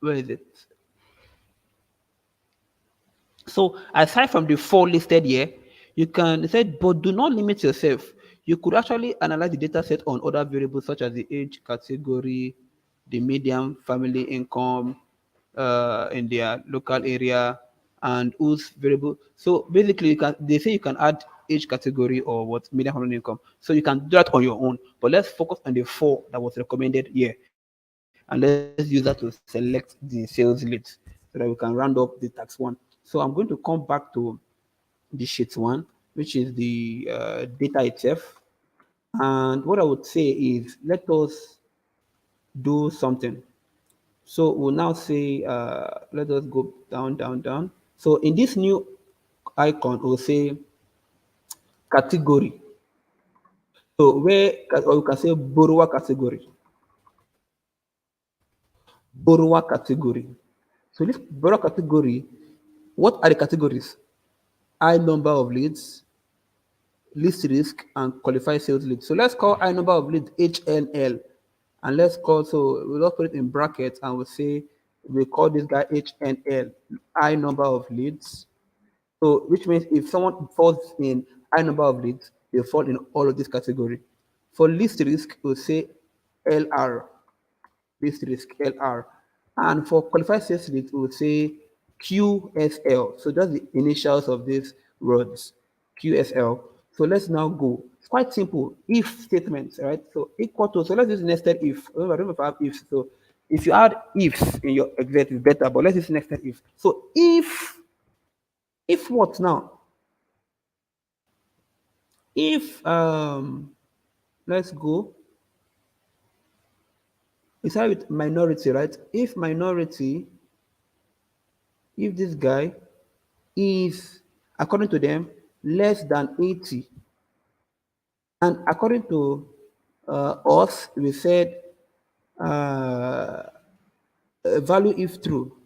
where is it? So aside from the four listed here, you can say, but do not limit yourself. You could actually analyze the data set on other variables such as the age category, the median family income in their local area, and whose variable. So basically, they say you can add age category or what median family income. So you can do that on your own. But let's focus on the four that was recommended here, and let's use that to select the sales leads so that we can round up the tax one. So I'm going to come back to the sheet one, which is the data itself. And what I would say is let us do something. So we'll now say, let us go down, down, down. So in this new icon, we'll say category. So or you can say borrower category. Borrower category. So this borrower category, what are the categories? High number of leads, least risk, and qualified sales lead. So let's call high number of leads HNL. And let's call, so we'll just put it in brackets and we'll say, we call this guy HNL, high number of leads. So which means if someone falls in high number of leads, they fall in all of this category. For least risk, we'll say LR, least risk LR. And for qualified sales lead, we would say QSL. So just the initials of these words, QSL. So let's now go. It's quite simple. If statements, right? So equal to, so let's use nested if. Remember, I don't know if I have ifs. So if you add ifs in your exec, it's better, but let's use nested if. So if what now? If let's go. We start with minority, right? If minority, if this guy is, according to them, less than 80, and according to us, we said uh, value if true,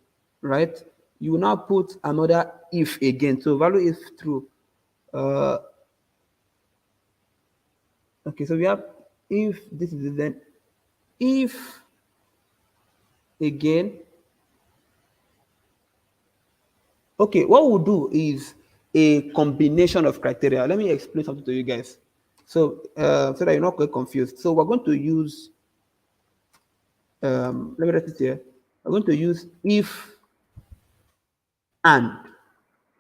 right? You will now put another if again. So value if true. Uh, okay, so we have if this is then if again. Okay, what we'll do is a combination of criteria. Let me explain something to you guys. So that you're not quite confused. So we're going to use, let me write it here. We're going to use if and.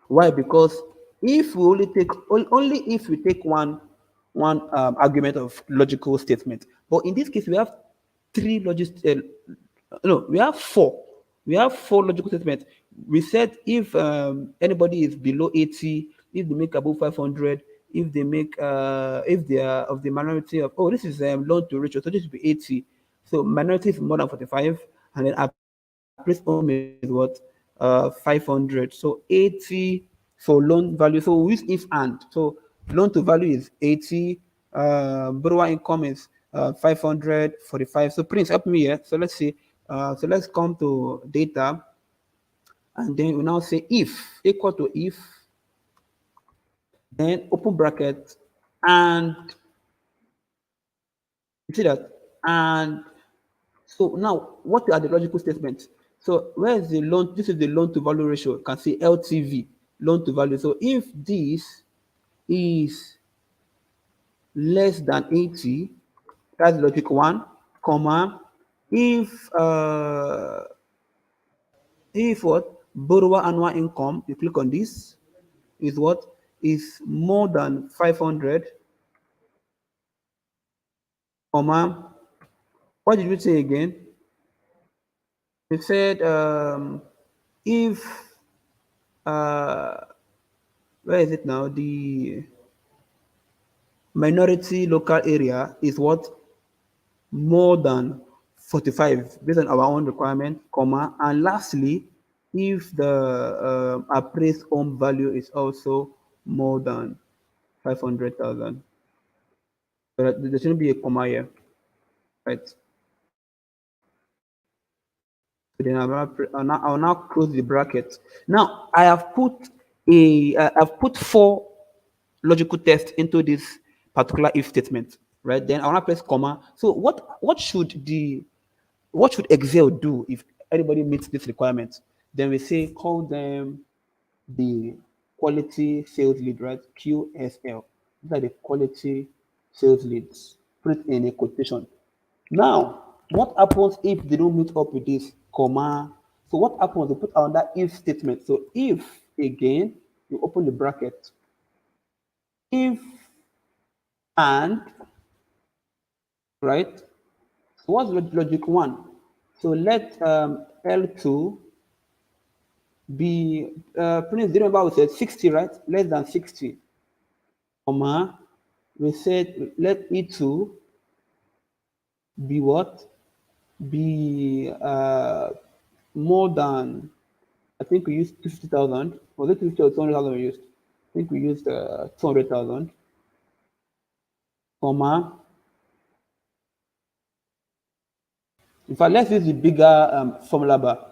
Why? Because if we only if we take one argument of logical statement, but in this case we have three no, we have four. We have four logical statements. We said if anybody is below 80, if they make above 500, if they make if they are of the minority of, oh, this is loan to ratio, so this will be 80. So minority is more than 45, and then our place home is what 500. So 80 for loan value. So we use if and. So loan to value is 80. Borrower income is 545. So Prince, help me here. So let's see. So let's come to data, and then we now say if equal to if, then open bracket, and you see that, and so now what are the logical statements? So where is the loan? This is the loan to value ratio. You can see LTV, loan to value. So if this is less than 80, that's logic one, comma, if if what borrower annual income, you click on this, is what is more than 500, comma, what did we say again? We said if uh, where is it now? The minority local area is what more than 45 based on our own requirement, comma, and lastly, if the appraised home value is also more than 500,000. So there shouldn't be a comma here, right? So then I'll now close the bracket. Now I have I've put four logical tests into this particular if statement, right? Then I want to press comma. So what should Excel do if anybody meets this requirement? Then we say call them the quality sales lead, right? QSL. These are the quality sales leads. Put it in a quotation. Now, what happens if they don't meet up with this comma? So what happens? They put on that if statement. So if again, you open the bracket. If and right. So what's logic one? So let L2 be Prince, do you remember we said 60, right? Less than 60, comma. We said let E2 be what? Be more than, I think we used 50,000. Was it 50 or 200,000 we used? I think we used 200,000, comma. In fact, let's use the bigger formula bar.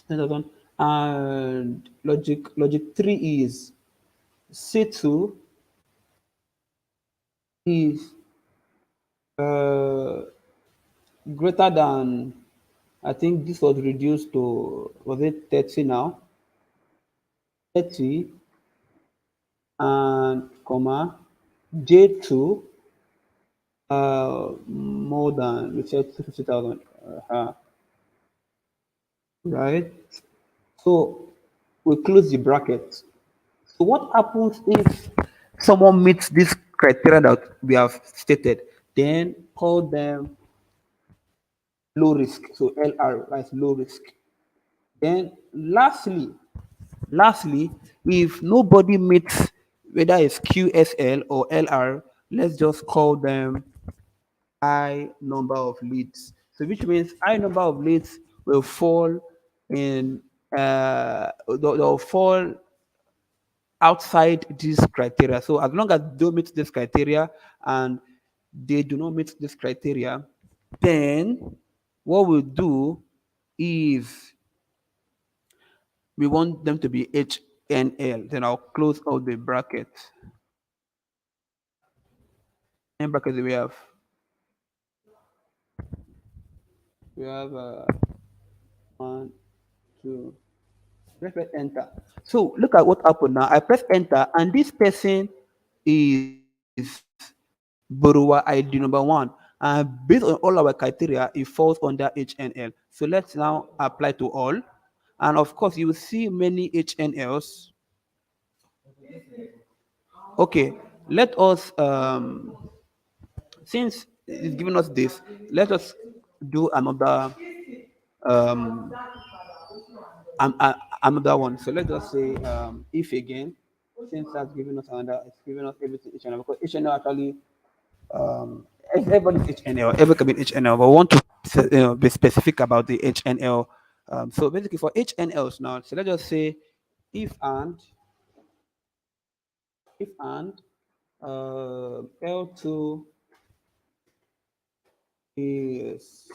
10,000. And logic 3 is C2 is uh, greater than, I think this was reduced to, was it 30 now? 30 and comma J2 more than, we said 50,000. Right? So we close the bracket. So what happens if someone meets this criteria that we have stated? Then call them low risk. So LR, right? Low risk. Then lastly, if nobody meets whether it's QSL or LR, let's just call them high number of leads. So which means high number of leads will fall in they'll fall outside this criteria. So as long as they don't meet this criteria and they do not meet this criteria, then what we'll do is we want them to be HNL. Then I'll close all the brackets. And brackets we have one, two. Let's press enter. So look at what happened now. I press enter, and this person is borrower ID number one. And based on all our criteria, it falls under HNL. So let's now apply to all. And of course, you will see many HNLs. Okay, let us since it's giving us this, let us do um, another one. So let's just say if again, since that's giving us another, it's giving us everything HNL because HNL actually everybody's HNL, every can be HNL, but we want to be specific about the HNL. So basically for HNLs now, so let's just say if and L2 is,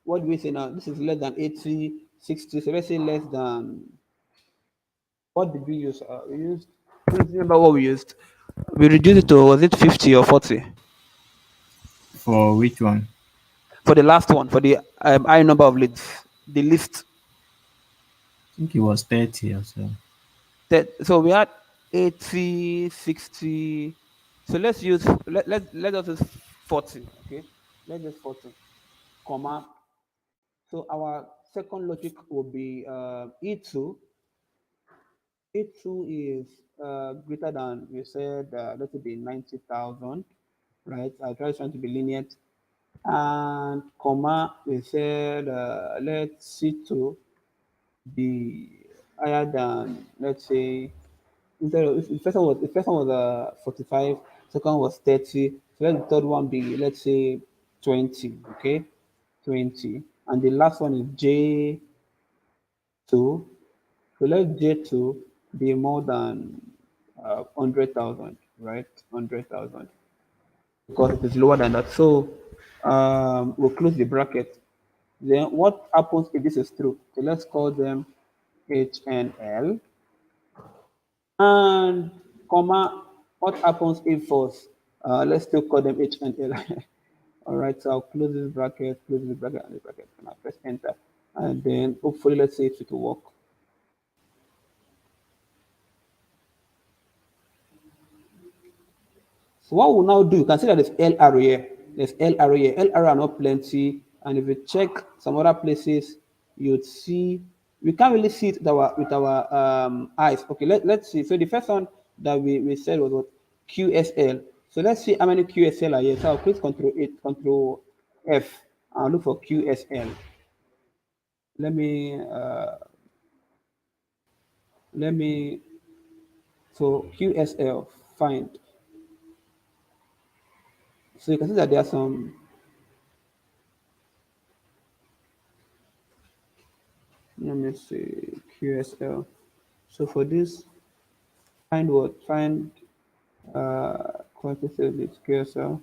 what do we say now? This is less than 80, 60. So let's say less than, what did we use? We used, please remember what we used. We reduced it to, was it 50 or 40? For which one? For the last one, for the high number of leads, the list. I think it was 30 or so. That, so we had 80, 60. So let's use, let us use 40. Okay. Let's use 40, comma. So our second logic will be E2. E2 is greater than, we said, let it be 90,000, right? I'll trying to be lenient. And comma, we said, let C2 be higher than, let's say, instead of, if the first one was 45, second was 30. So let the third one be, let's say, 20. Okay, 20. And the last one is J. 2. So let J2 be more than 100,000, right? 100,000 because it is lower than that. So we'll close the bracket. Then what happens if this is true? So let's call them H and L. And comma, what happens if false? Let's still call them H and L. All right, so I'll close this bracket, and this bracket, and I'll press enter. And then hopefully, let's see if it will work. So what we'll now do, you can see that there's L arrow here. There's L arrow here. L arrow are not plenty. And if you check some other places, you'd see we can't really see it with our eyes. Okay, let's see. So the first one that we said was what QSL. So let's see how many QSL are here. So I'll click Control F. I'll look for QSL. Let me let me so QSL find. So you can see that there are some. Let me see QSL. So for this, find what? Find quantitative leads QSL.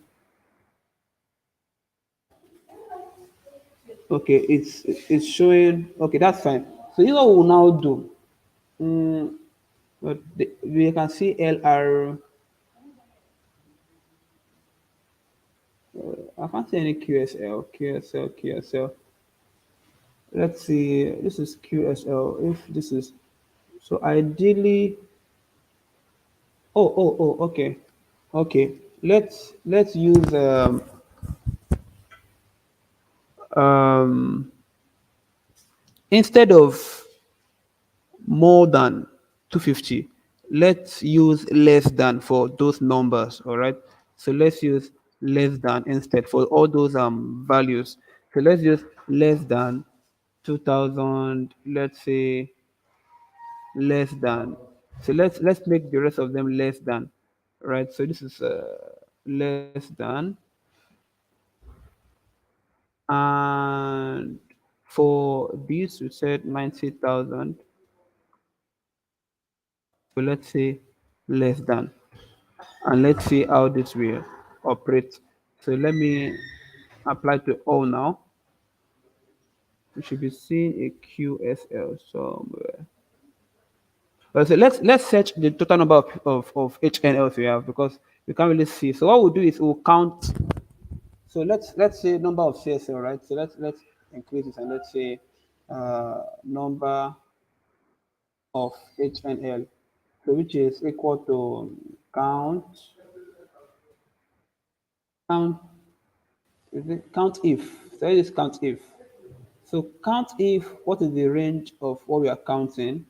Okay, it's showing. Okay, that's fine. So this is what we'll now do. Mm, but we can see LR. I can't see any QSL. QSL. Let's see. This is QSL. If this is so, ideally. Oh. Okay, okay. Let's use um instead of more than 250, let's use less than for those numbers. All right, so let's use less than instead for all those values. So let's use less than 2000. Let's say less than. So let's make the rest of them less than. Right, so this is less than. And for this we said 90,000. So let's say less than. And let's see how this will operate. So let me apply to all now. We should be seeing a QSL somewhere. So let's search the total number of HNLs we have because we can't really see. So what we'll do is we'll count. So let's say number of CSL, right? So let's increase it and let's say number of HNL. So which is equal to count is it count if. So it is count if. So count if, what is the range of what we are counting?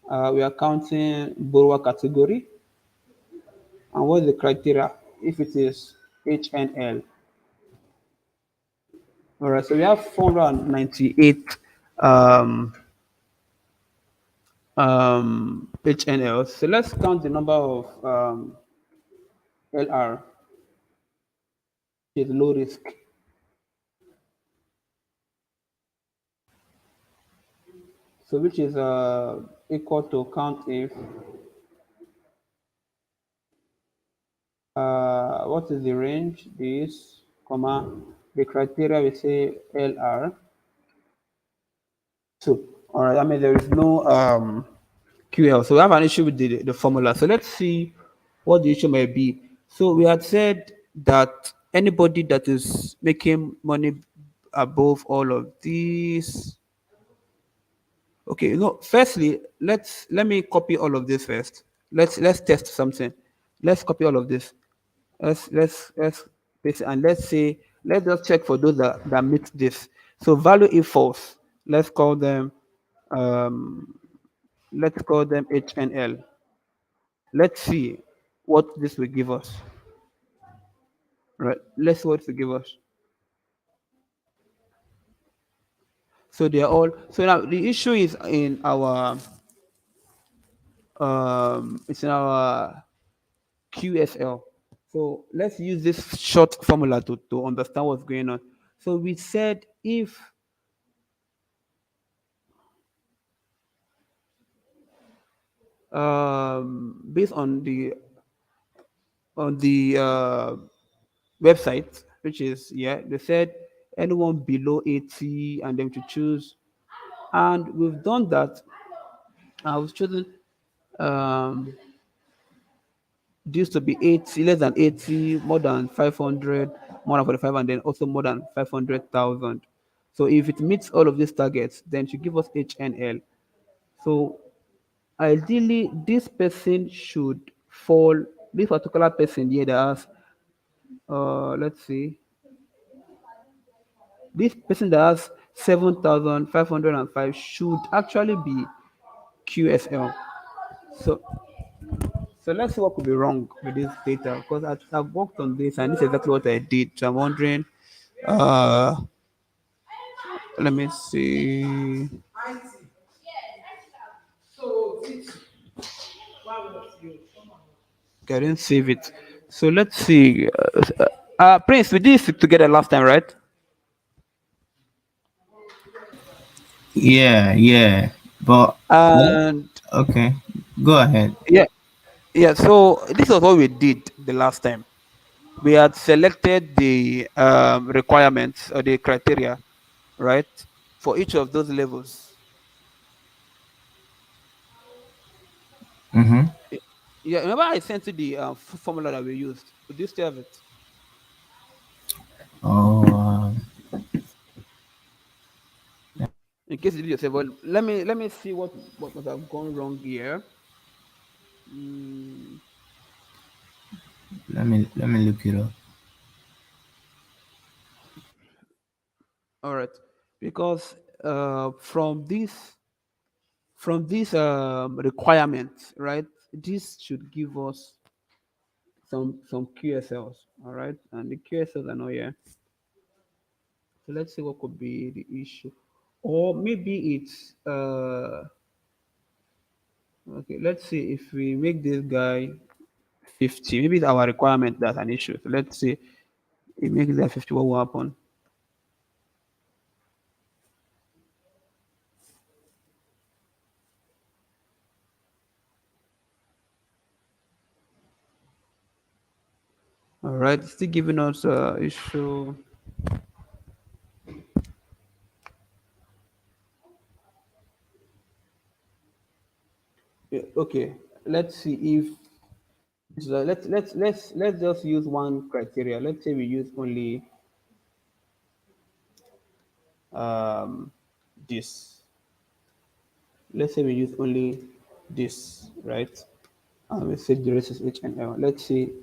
We are counting borrower category. And what is the criteria? If it is HNL. All right, so we have 498 um, HNL. So let's count the number of LR, which is low risk. So which is equal to count if what is the range? This, comma, the criteria we say LR. So, all right, I mean, there is no QL. So we have an issue with the formula. So let's see what the issue may be. So we had said that anybody that is making money above all of these. Okay, firstly, let me copy all of this first. Let's test something. Let's copy all of this. Let's paste it and let's say let's just check for those that meet this. So value if false. Let's call them um let's call them H and L. Let's see what this will give us. Right. Let's see what it will give us. So they are all so now the issue is in our it's in our QSL. So let's use this short formula to understand what's going on. So we said if based on the website, which is, yeah, they said anyone below 80 and them to choose, and we've done that. I was chosen um this to be 80, less than 80, more than 500, more than 45, and then also more than 500,000. So if it meets all of these targets, then to give us HNL. So ideally, this person should fall, this particular person here that has, let's see, this person that has 7,505 should actually be QSL. So, so let's see what could be wrong with this data, because I've worked on this and this is exactly what I did. So I'm wondering, uh, let me see. Okay, I didn't save it. So let's see. Prince, we did this together last time, right? Yeah, yeah. But well, And okay. Go ahead. yeah, yeah. So this was what we did the last time. We had selected the requirements or the criteria, right, for each of those levels. Mm-hmm. Yeah, remember I sent you the formula that we used. Do you still have it? Oh, In case you did yourself, well, let me see what must have gone wrong here. Mm, let me look it up. all right, because from this requirement, right, this should give us some QSLs, all right, and the QSLs are not here. So let's see what could be the issue, or maybe it's okay. Let's see if we make this guy 50. Maybe it's our requirement that's an issue. So let's see, it makes that 50. What will happen? All right, it's still giving us issue. Yeah, okay, let's see if so let's just use one criteria. Let's say we use only um this. Let's say we use only this, right? And we set the rest is H and L. Let's see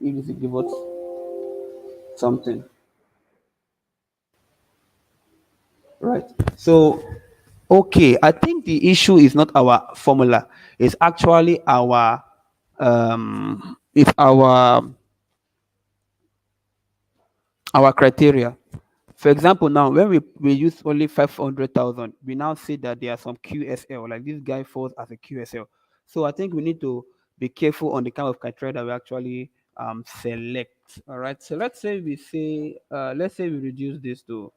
if this will give us something, right? So, okay, I think the issue is not our formula. It's actually it's our criteria. For example, now when we use only 500,000, we now see that there are some QSL, like this guy falls as a QSL. So I think we need to be careful on the kind of criteria that we actually select. All right. So let's say we reduce this to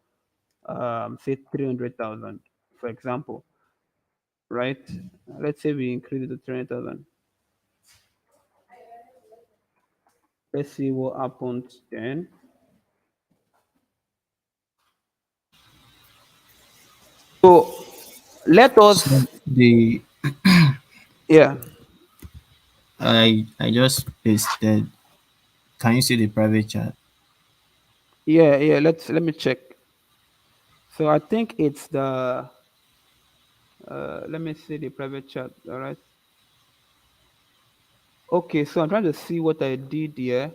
say 300,000, for example, right? Let's say we increase it to 300,000. Let's see what happens then. So let So us, the yeah, I just pasted. Can you see the private chat? yeah. Let me check. So I think it's the let me see the private chat. All right. Okay, so I'm trying to see what I did here.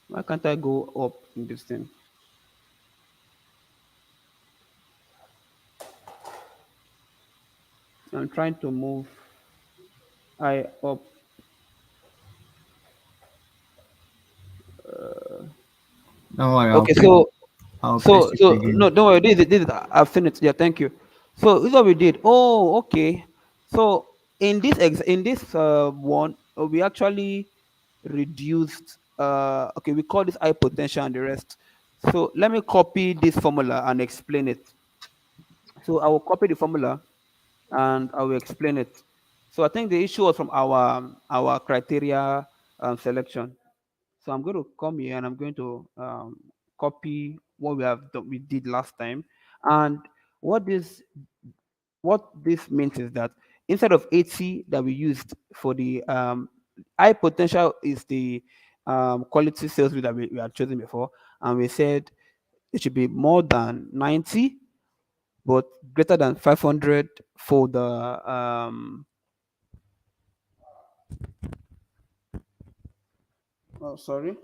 Why can't I go up in this thing? I'm trying to move I up. Don't worry, Okay, so I'll so paste it so again. no, don't worry. This is I've seen it. Yeah, thank you. So this is what we did. Oh, okay. So in this one, we actually reduced. Okay, we call this high potential and the rest. So let me copy this formula and explain it. So I will copy the formula and I will explain it. So I think the issue was from our criteria selection. So I'm going to come here and I'm going to copy what we did last time. And what this what this means is that instead of 80 that we used for the high potential is the quality sales rate that we had chosen before, and we said it should be more than 90 but greater than 500 for the oh sorry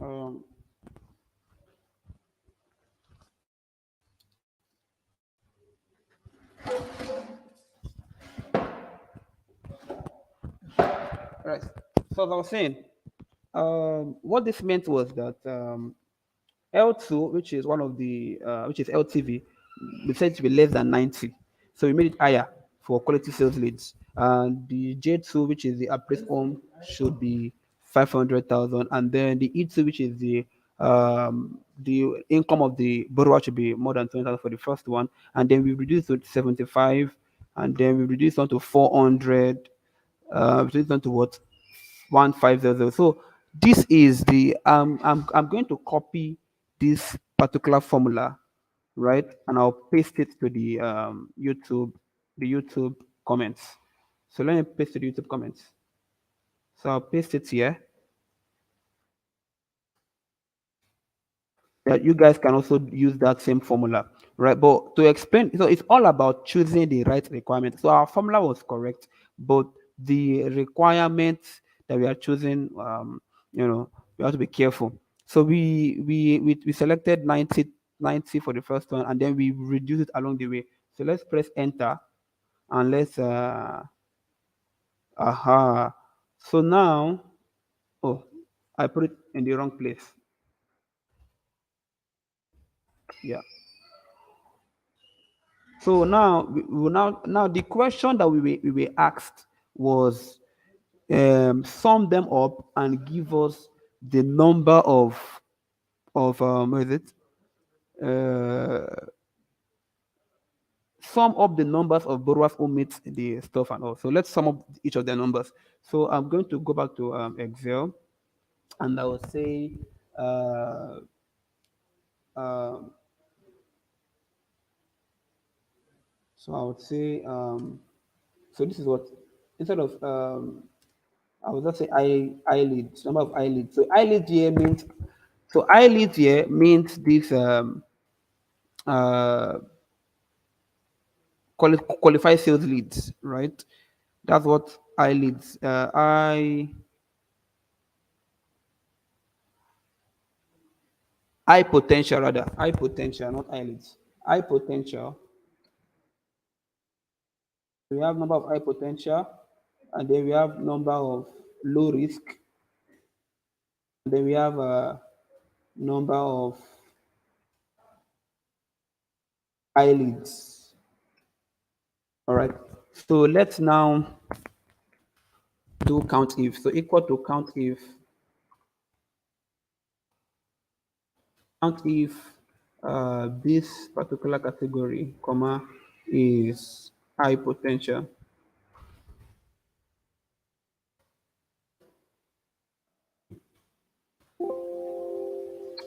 um right. So as I was saying, what this meant was that L2, which is one of the which is LTV, we said it to be less than 90. So we made it higher for quality sales leads. And the J2, which is the appraised home, should be 500,000. And then the E2, which is the income of the borrower, should be more than 20,000 for the first one. And then we reduced to 75. And then we reduced on to 400. Reduced on to what? 1500. So this is the I'm going to copy this particular formula, right? And I'll paste it to the YouTube comments. So let me paste to the YouTube comments. So I'll paste it here. That you guys can also use that same formula, right? But to explain, so it's all about choosing the right requirement. So our formula was correct, but the requirements that we are choosing, we have to be careful. So we selected 90 for the first one, and then we reduce it along the way. So let's press enter and let's aha. So now, oh, I put it in the wrong place. Yeah. So now we will now the question that we were asked was sum them up and give us the number of what is it? Sum up the numbers of borrowers who meet the stuff and all. So let's sum up each of the numbers. So I'm going to go back to Excel and I will say uh, um, so I would say so this is what instead of I would just say eyelids, number of eyelids. So eyelids here means this uh qualified sales leads, right? That's what eyelids. High potential rather. High potential, not eyelids. High potential. We have number of high potential, and then we have number of low risk, and then we have number of eyelids. All right. So let's now do count if. So equal to count if this particular category, comma, is high potential.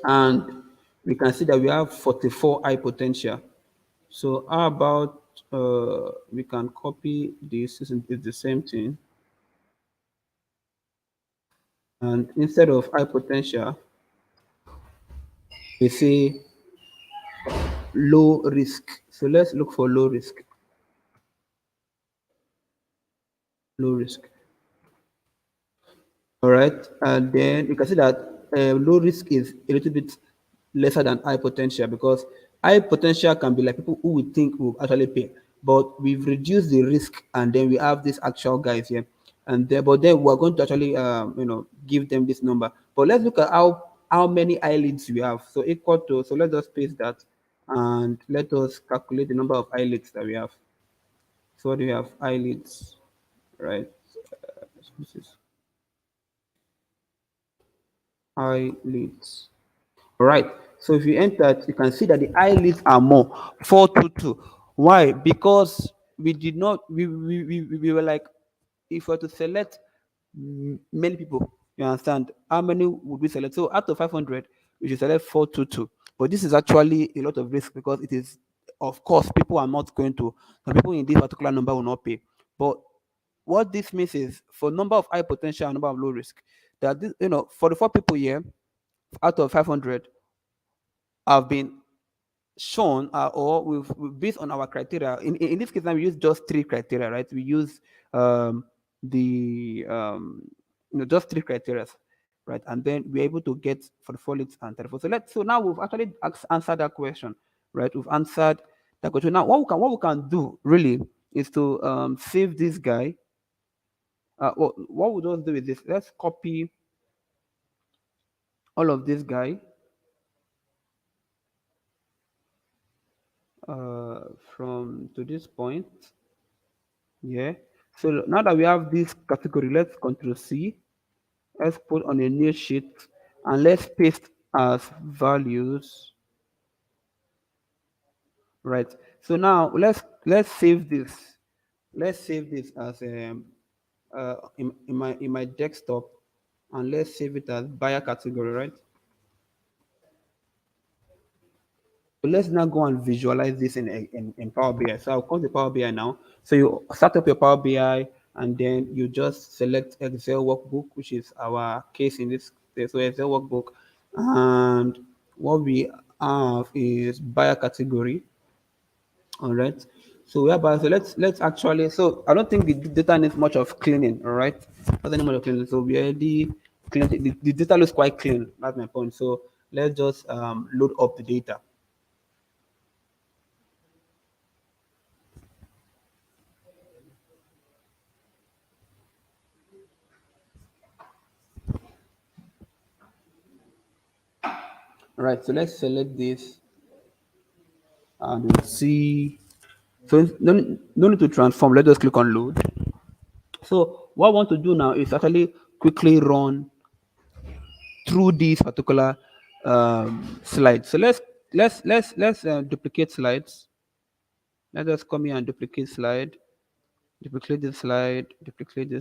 And we can see that we have 44 high potential. So how about we can copy this, it's the same thing. And instead of high potential, we say low risk. So let's look for low risk. Low risk. All right. And then you can see that low risk is a little bit lesser than high potential because high potential can be like people who we think will actually pay. But we've reduced the risk and then we have these actual guys here. And then, but then we're going to actually, give them this number. But let's look at how many eyelids we have. So equal to, so let's just paste that and let us calculate the number of eyelids that we have. So what do we have? Eyelids, right? This is eyelids. All right. So if you enter, you can see that the eye leads are more 422. Why? Because we did not we were like, if we were to select many people, you understand, how many would we select? So out of 500, we should select 422. But this is actually a lot of risk because it is, of course, people are not going to, some people in this particular number will not pay. But what this means is for number of high potential and number of low risk, that this, 44 people here out of 500 have been shown, or based on our criteria. In this case now we use just three criteria, right? We use um, the just three criteria, right? And then we're able to get for the 4 leads and 34. So now we've actually answered that question, right? We've answered that question. Now what we can do really is to save this guy. What we just do is this: let's copy all of this guy from to this point. Yeah. So now that we have this category, let's Control C. Let's put on a new sheet and let's paste as values. Right. So now let's save this. Let's save this as in my desktop, and let's save it as buyer category, right? So let's now go and visualize this in Power BI. So I'll come to Power BI now. So you start up your Power BI and then you just select Excel workbook, which is our case in this case. So Excel workbook. And what we have is buyer category. All right. So we have buyer. So let's actually, so I don't think the data needs much of cleaning, all right? Doesn't need much of cleaning. So we already cleaned it. The data looks quite clean. That's my point. So let's just load up the data. All right, so let's select this and we'll see. So no need to transform. Let us click on load. So what I want to do now is actually quickly run through these particular slides. So let's duplicate slides. Let us come here and duplicate this slide, duplicate this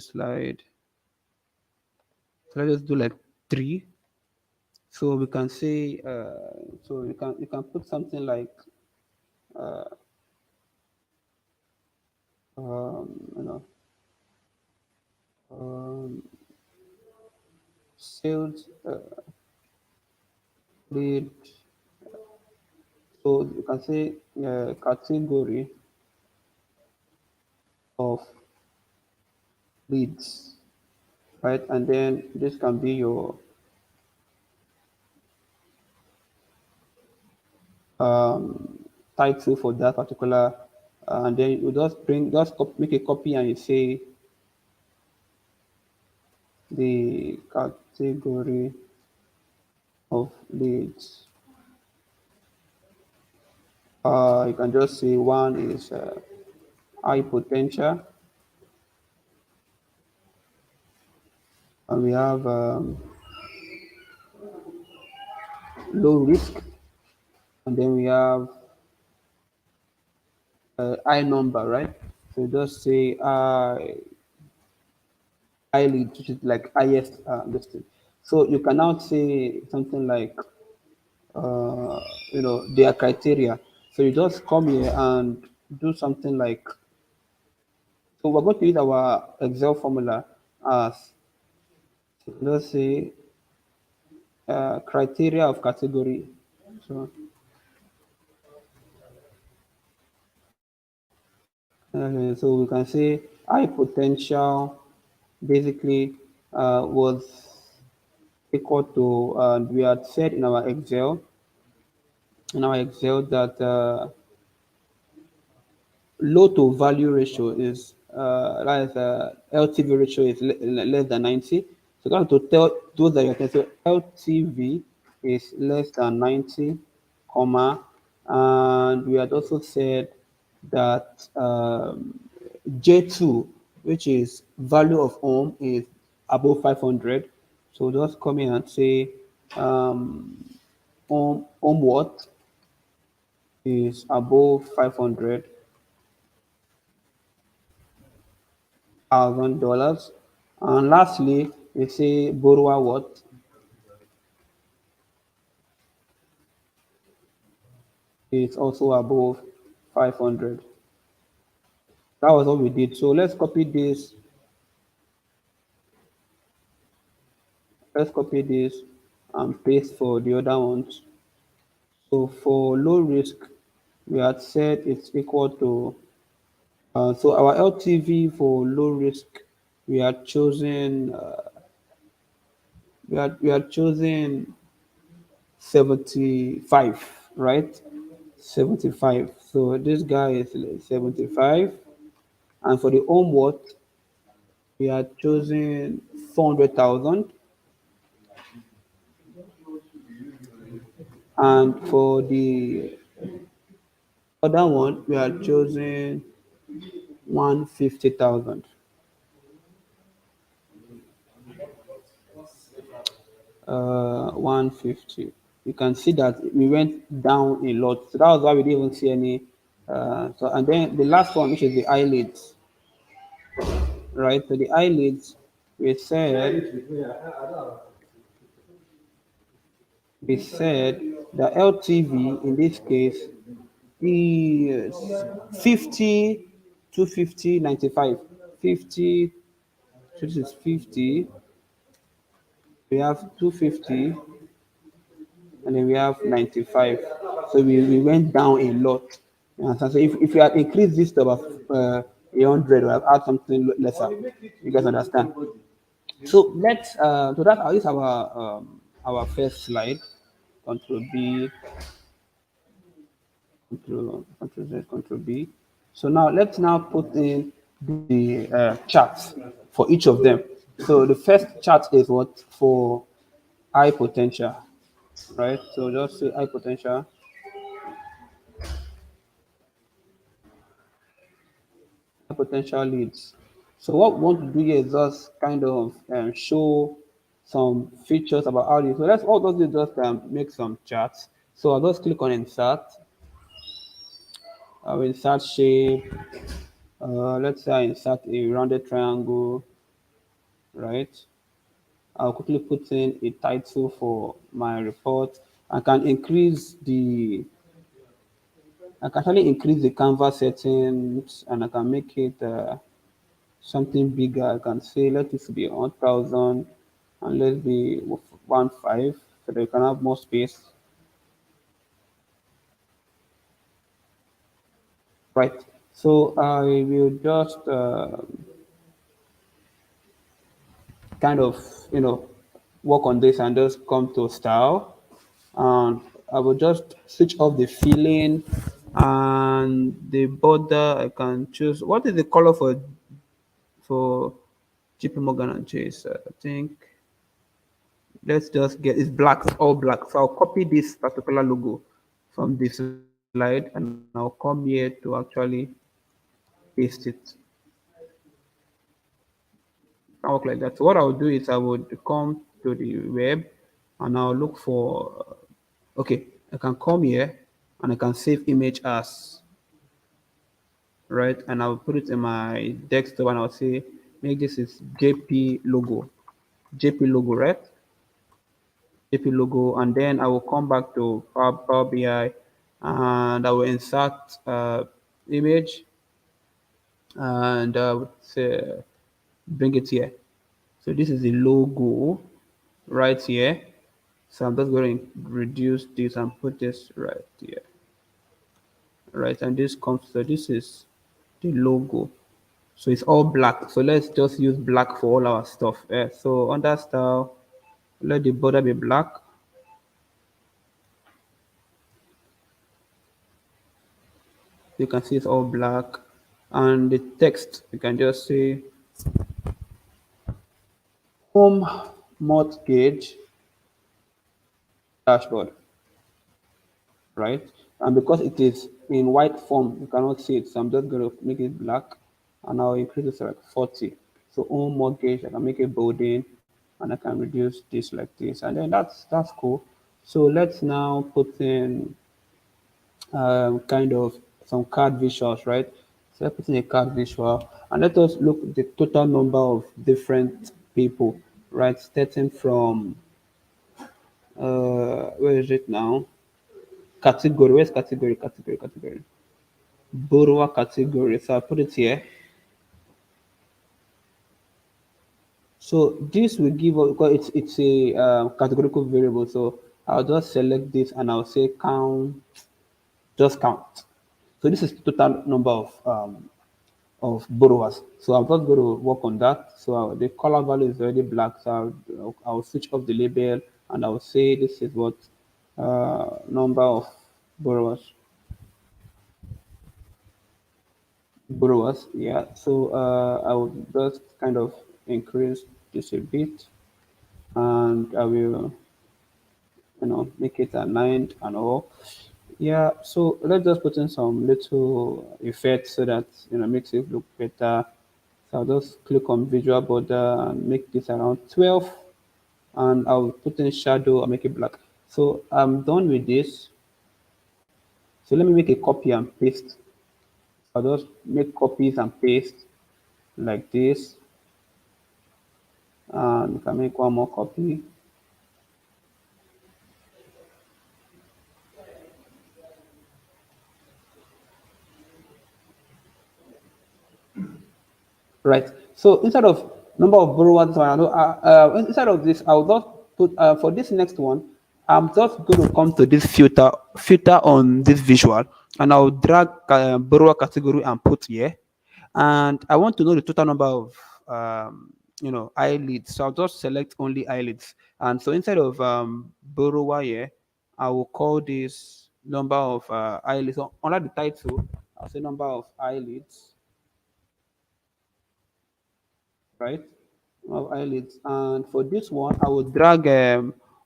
slide. So let's do like three. So we can say, so you can put something like, um, you know, um, sales lead. So you can say category of leads, right? And then this can be your title for that particular, and then you make a copy and you say the category of leads. You can just say one is high potential, and we have low risk, and then we have high number, right? So just say high lead, which is like highest listed. So you can now say something like, their criteria. So you just come here and do something like, so we're going to use our Excel formula as, let's say, criteria of category. So, so we can say high potential basically was equal to, we had said in our Excel that low to value ratio is that is LTV ratio is less than 90. So going to tell those that you can say LTV is less than 90, comma, and we had also said that J2, which is value of home, is above 500. So just come in and say home worth is above $500,000. And lastly, we say borrower worth is also above 500. That was what we did. So let's copy this and paste for the other ones. So for low risk, we had said it's equal to, so our LTV for low risk, we had chosen, we had chosen 75, right? 75. So this guy is 75. And for the homework, we had chosen 400,000. And for the other one, we had chosen 150,000. 150. You can see that we went down a lot. So that was why we didn't even see any. So and then the last one, which is the eyelids, right? So the eyelids, we said we said the LTV in this case is 50 250 95. 50, so this is 50. We have 250, and then we have 95. So we went down a lot. You understand? So if we had increased this to about 100, we have had something lesser. You guys understand? So that is our first slide. Control B, Control Z, Control B. So now let's now put in the charts for each of them. So the first chart is what for high potential, right? So just say high potential leads. So what we want to do here is just kind of show some features about how this. So let's all those just make some charts. So I'll just click on insert. I will insert shape. Let's say I insert a rounded triangle, right? I'll quickly put in a title for my report. I can increase the I can actually increase the canvas settings, and I can make it something bigger. I can say let this be 1,000 and let's be 1.5 so that you can have more space. Right. So I will just kind of, you know, work on this and just come to style. And I will just switch off the filling and the border. I can choose what is the color for JP Morgan and Chase. I think let's just get it's black, it's all black. So I'll copy this particular logo from the slide and I'll come here to actually paste it. Can work like that. So what I'll do is I would come to the web and I'll look for okay, I can come here and I can save image as, right, and I'll put it in my desktop and I'll say make this is JP logo, right? JP logo, and then I will come back to Power BI and I will insert image and say, bring it here. So this is the logo right here. So I'm just going to reduce this and put this right here, right? And this comes, so this is the logo. So it's all black. So let's just use black for all our stuff. So under style, let the border be black. You can see it's all black. And the text, you can just say home mortgage dashboard, right? And because it is in white form, you cannot see it. So I'm just going to make it black and I'll increase it to like 40. So home mortgage, I can make it bolding and I can reduce this like this. And then that's cool. So let's now put in kind of some card visuals, right? So let's put in a card visual and let us look at the total number of different people, right? Starting from where is it now? Category. Where's category? Category. Category. Borrower category. So I put it here. So this will give us because it's a categorical variable. So I'll just select this and I'll say count, just count. So this is total number of borrowers. So I'm just going to work on that. So the color value is already black. So I'll switch off the label and I'll say this is what number of borrowers. Borrowers, yeah. So I will just kind of increase this a bit, and I will make it a nine and all. Yeah. So let's just put in some little effects so that makes it look better. So I'll just click on visual border and make this around 12, and I'll put in shadow and make it black. So I'm done with this. So let me make a copy and paste. I'll just make copies and paste like this, and you can make one more copy. Right. So instead of number of borrowers, instead of this, I'll just put for this next one. I'm just going to come to this filter on this visual, and I'll drag borrower category and put here. And I want to know the total number of eyelids. So I'll just select only eyelids. And so instead of borrower here, I will call this number of eyelids. So under the title, I'll say number of eyelids, right? Of eyelids. And for this one, I will drag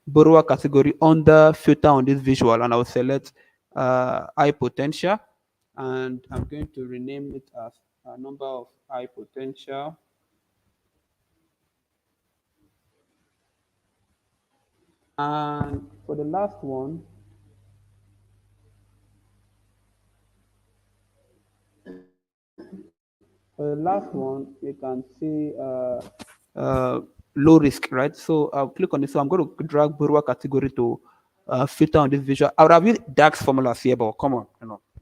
borrower category under filter on this visual, and I will select eye potential, and I'm going to rename it as number of eye potential. And for the last one, you can see low risk, right? So I'll click on this. So I'm going to drag borrower category to filter on this visual. I would have used DAX formulas here, but come on,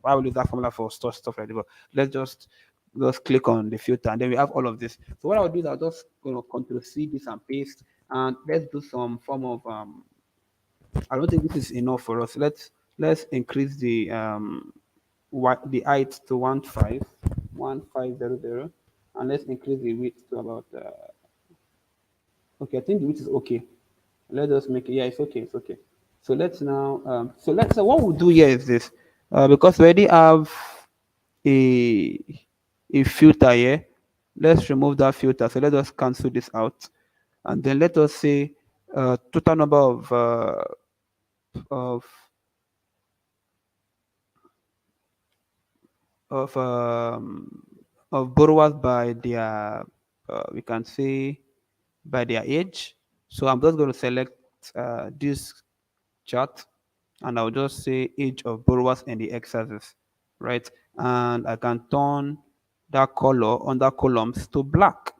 why will use that formula for stuff like this? But let's just click on the filter, and then we have all of this. So what I'll do is I'll just control C this and paste, and let's do some form of I don't think this is enough for us. Let's increase the height to 1500, and let's increase the width to about okay. I think the width is okay. Let us make it. Yeah, it's okay. It's okay. So let's now so what we'll do here is this because we already have a filter here. Let's remove that filter. So let us cancel this out, and then let us say total number of of um, of borrowers by their we can say by their age. So I'm just going to select this chart, and I'll just say age of borrowers in the x-axis, right? And I can turn that color on that columns to black,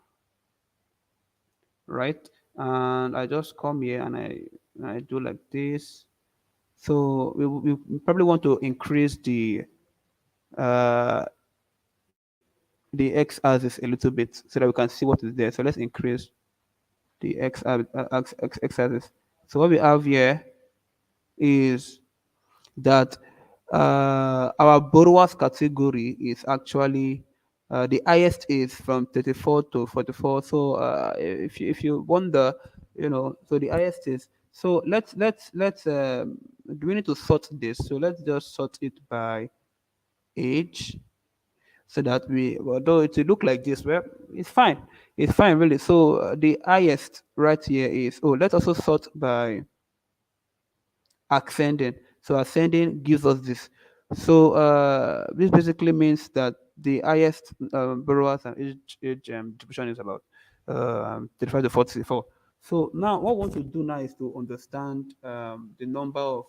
right? And I just come here and I do like this. So we probably want to increase uh, the x-axis a little bit so that we can see what is there. So let's increase the x-axis. So what we have here is that our borrowers category is actually the highest is from 34 to 44. So if you wonder, so the highest is, so let's do we need to sort this? So let's just sort it by age, so that although it will look like this, well, it's fine really. So the highest right here is, oh, let's also sort by ascending. So ascending gives us this. So this basically means that the highest borrowers and age distribution is about 35 to 44. So now what we want to do now is to understand the number of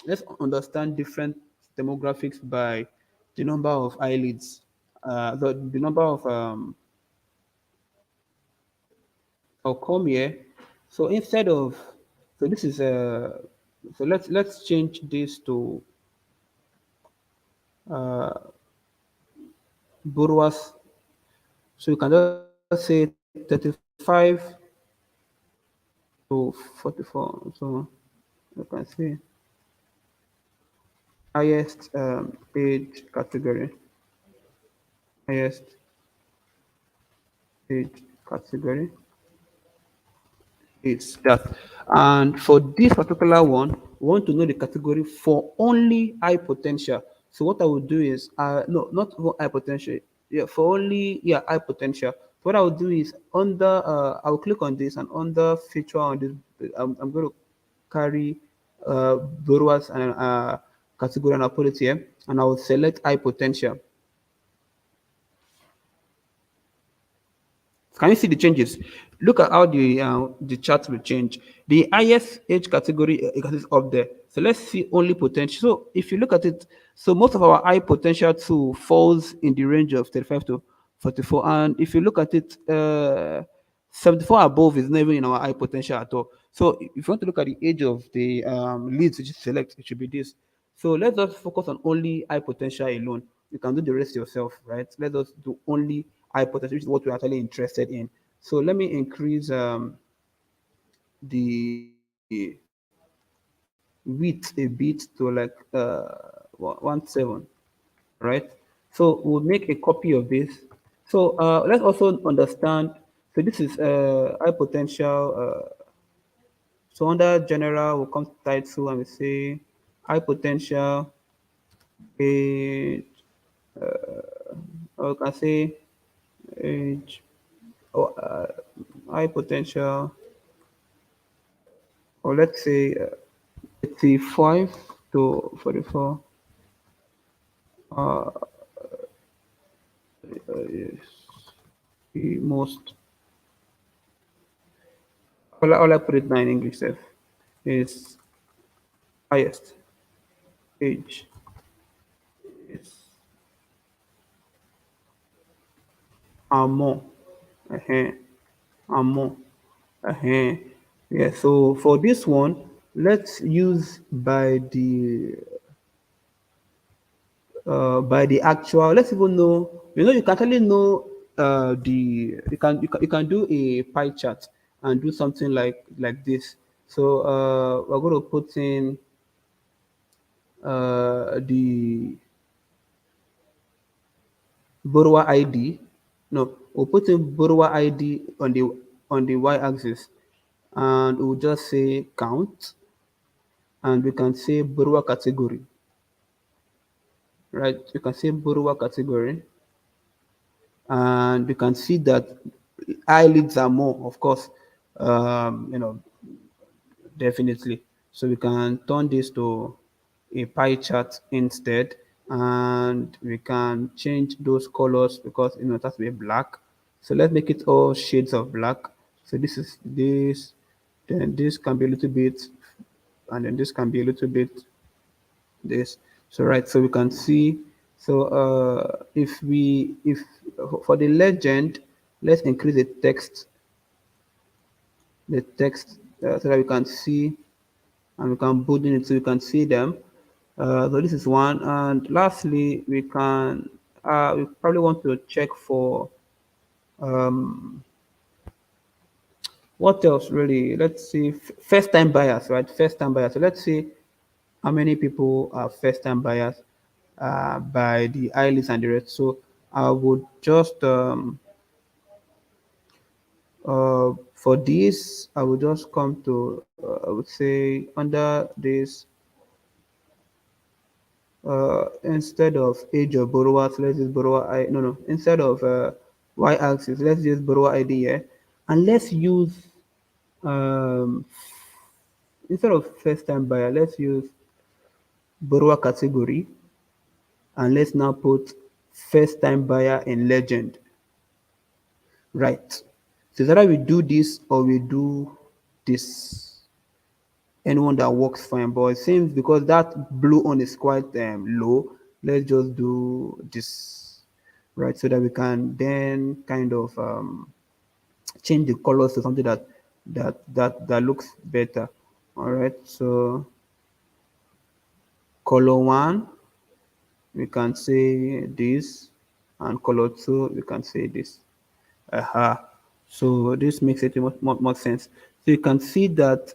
let's understand different demographics by the number of eyelids, the number of I'll come here. So instead of so this is so let's change this to uh, borrowers. So you can just say 35 to 44. So you can see highest age category, highest age category is that. And for this particular one, we want to know the category for only high potential. So what I will do is, no, not for high potential. Yeah, for only high potential. So what I will do is under, I will click on this and under feature on this, I'm going to carry borrowers and category and I'll put it here, and I will select high potential. Can you see the changes? Look at how the chart will change. The highest age category is up there. So let's see only potential. So if you look at it, so most of our high potential too falls in the range of 35 to 44. And if you look at it, 74 above is not even in our high potential at all. So if you want to look at the age of the leads you just select, it should be this. So let's just focus on only high potential alone. You can do the rest yourself, right? Let us do only high potential, which is what we're actually interested in. So let me increase the width a bit to like 1.7, right? So we'll make a copy of this. So let's also understand. So this is high potential. So under general, we'll come to title and we say high potential age, or we can say age, or high potential, or let's say 35 to 44. Yes, the most, all I put it now in English self is highest age is and more. Uh-huh, and more. Uh-huh. Yeah, so for this one, let's use by the actual, let's even know, you can actually know you can do a pie chart and do something like this. So we're going to put in the borrower ID. No, we'll put in borrower ID on the y-axis, and we'll just say count, and we can say borrower category, right? You can say borrower category, and you can see that eyelids are more, of course, you know, definitely. So we can turn this to a pie chart instead, and we can change those colors because it has to be black. So let's make it all shades of black. So this is this, then this can be a little bit, and then this can be a little bit this. So right, so we can see. So if for the legend, let's increase the text so that we can see, and we can put in it so we can see them. So this is one, and lastly, we probably want to check for um, what else really. Let's see, first time buyers, right? First time buyers. So let's see how many people are first time buyers by the eyelids and the rest. So I would just for this, I would just come to I would say under this, instead of age of borrowers, let's use borrower I no no instead of y-axis, let's use borrower ID here, and let's use um, instead of first time buyer, let's use borrower category, and let's now put first time buyer in legend, right? So it's either we do this or we do this. Anyone that works fine, but it seems because that blue one is quite low, let's just do this, right? So that we can then kind of change the colors to something that looks better. All right, so color one, we can say this, and color two, we can say this. Aha. So this makes it more sense. So you can see that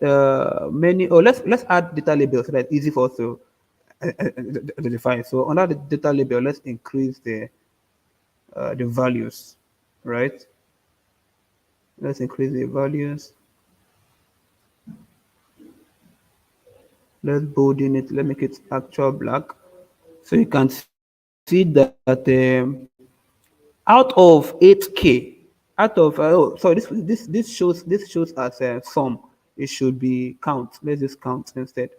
many. Oh, let's add data labels so that it's easy for us to identify. So under the data label, let's increase the values, right? Let's increase the values. Let's bolden it. Let's make it actual black. So you can see that out of 8K, out of this shows as a sum. It should be count. Let's just count instead.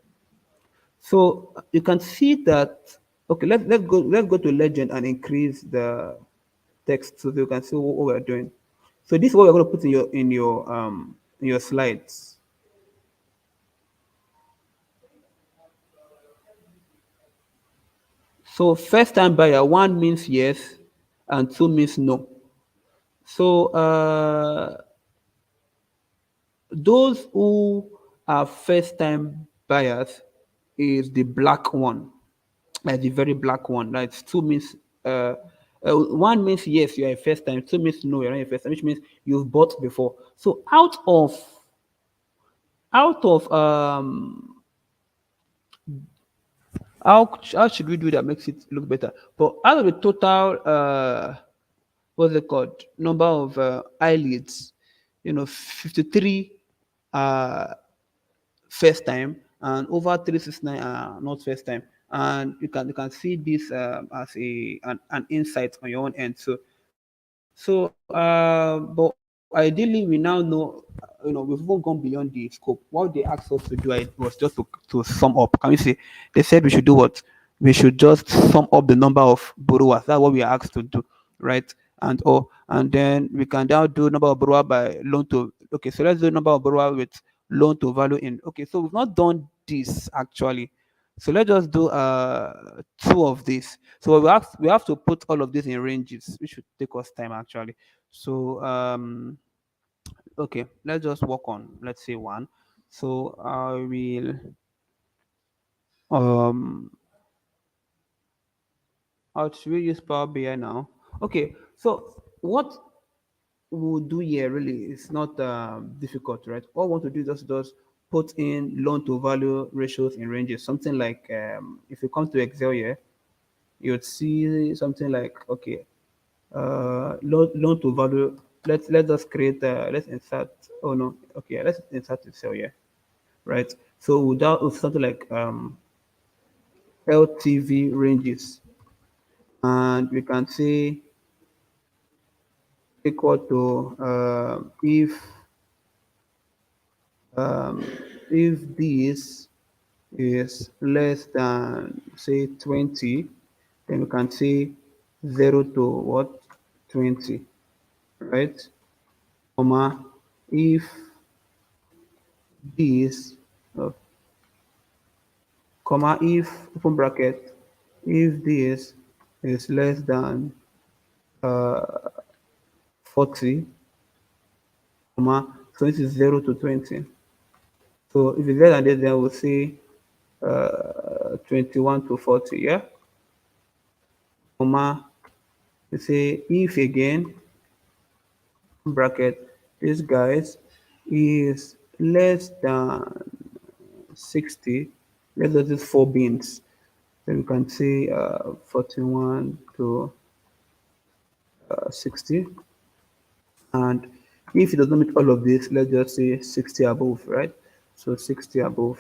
So you can see that. Okay, let's go to legend and increase the text so that you can see what we're doing. So this is what we're going to put in your slides. So first time buyer, one means yes and two means no. So those who are first time buyers is the black one, like the very black one. Right? Two means one means yes, you are a first time. Two means no, you're not a first time, which means you've bought before. So out of how should we do that makes it look better? But out of the total what's it called number of eyelids, 53 uh first time and over 369 are not first time, and you can see this as an insight on your own end. But ideally we now know, we've even gone beyond the scope. What they asked us to do was just to sum up. Can we say they said we should do what? We should just sum up the number of borrowers. That's what we are asked to do, right? And then we can now do number of borrower by loan to. Okay, so let's do number of borrower with loan to value in. Okay, so we've not done this actually. So let's just do two of these. So we have to put all of this in ranges, which should take us time actually. So okay, let's just work on, let's say, one. So I will um how should we use Power BI now? Okay, so what we'll do here really is not difficult, right? All we want to do is just put in loan to value ratios in ranges. Something like if you come to Excel here, you'd see something like, okay, loan to value. Let us create. Let's insert. Oh no. Okay, let's insert the cell here. Right. So without something like LTV ranges, and we can say equal to um, if this is less than say 20, then we can say 0 to what 20, right? Comma if this uh, comma if open bracket if this is less than 40, comma, so this is 0 to 20. So if it's less than this, then we'll say 21 to 40, yeah, comma, we say if again, bracket, this guys is less than 60. Let's do this 4 bins. Then we can say 41 to 60. And if it does not meet all of this, let's just say 60 above, right? So 60 above.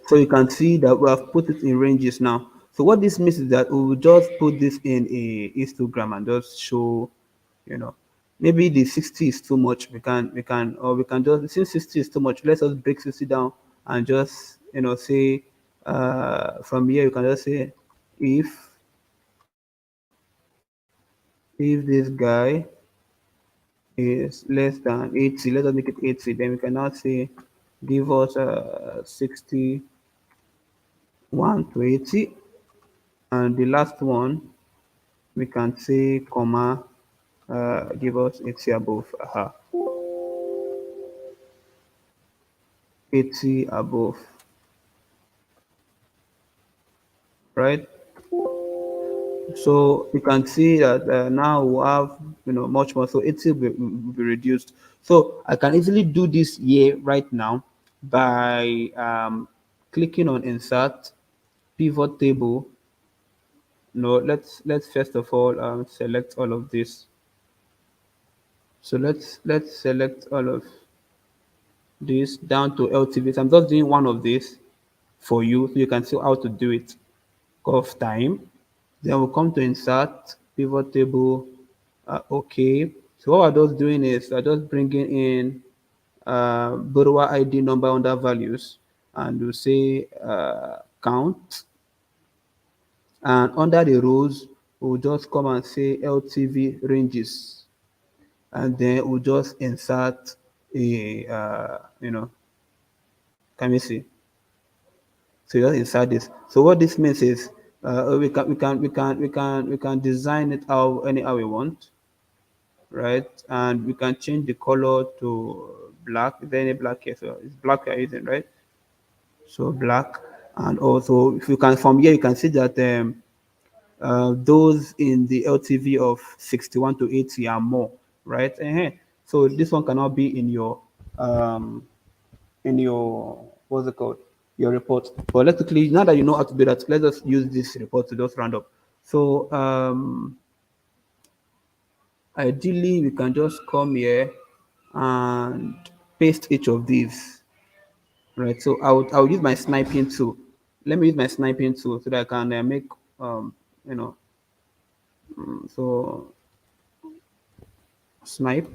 So you can see that we have put it in ranges now. So what this means is that we will just put this in a histogram and just show, you know, maybe the 60 is too much. We can just, since 60 is too much, let's just break 60 down and just, say from here you can just say if if this guy is less than 80, let us make it 80, then we can now say give us 61 to 80, and the last one we can say comma give us 80 above, 80 above, right? So you can see that now we have much more. So 80 will be reduced. So I can easily do this here right now by clicking on insert pivot table. No, let's first of all select all of this. So let's select all of this down to LTVs. I'm just doing one of these for you so you can see how to do it. Of time. Then we'll come to insert pivot table. Okay. So what we're just doing is we're just bringing in borrower ID number under values, and we'll say count. And under the rows, we'll just come and say LTV ranges, and then we'll just insert a can we see? So you just insert this. So what this means is we can design it how anyhow we want, right? And we can change the color to black. Is there any black here? So it's black we're using, right? So black. And also if you can from here you can see that those in the LTV of 61 to 80 are more, right? So this one cannot be um in your what's it called, your report. But let's quickly, now that you know how to do that, let's just use this report to just round up. So ideally we can just come here and paste each of these, right? So I'll use my sniping tool. Let me use my sniping tool so that I can make you know so snipe.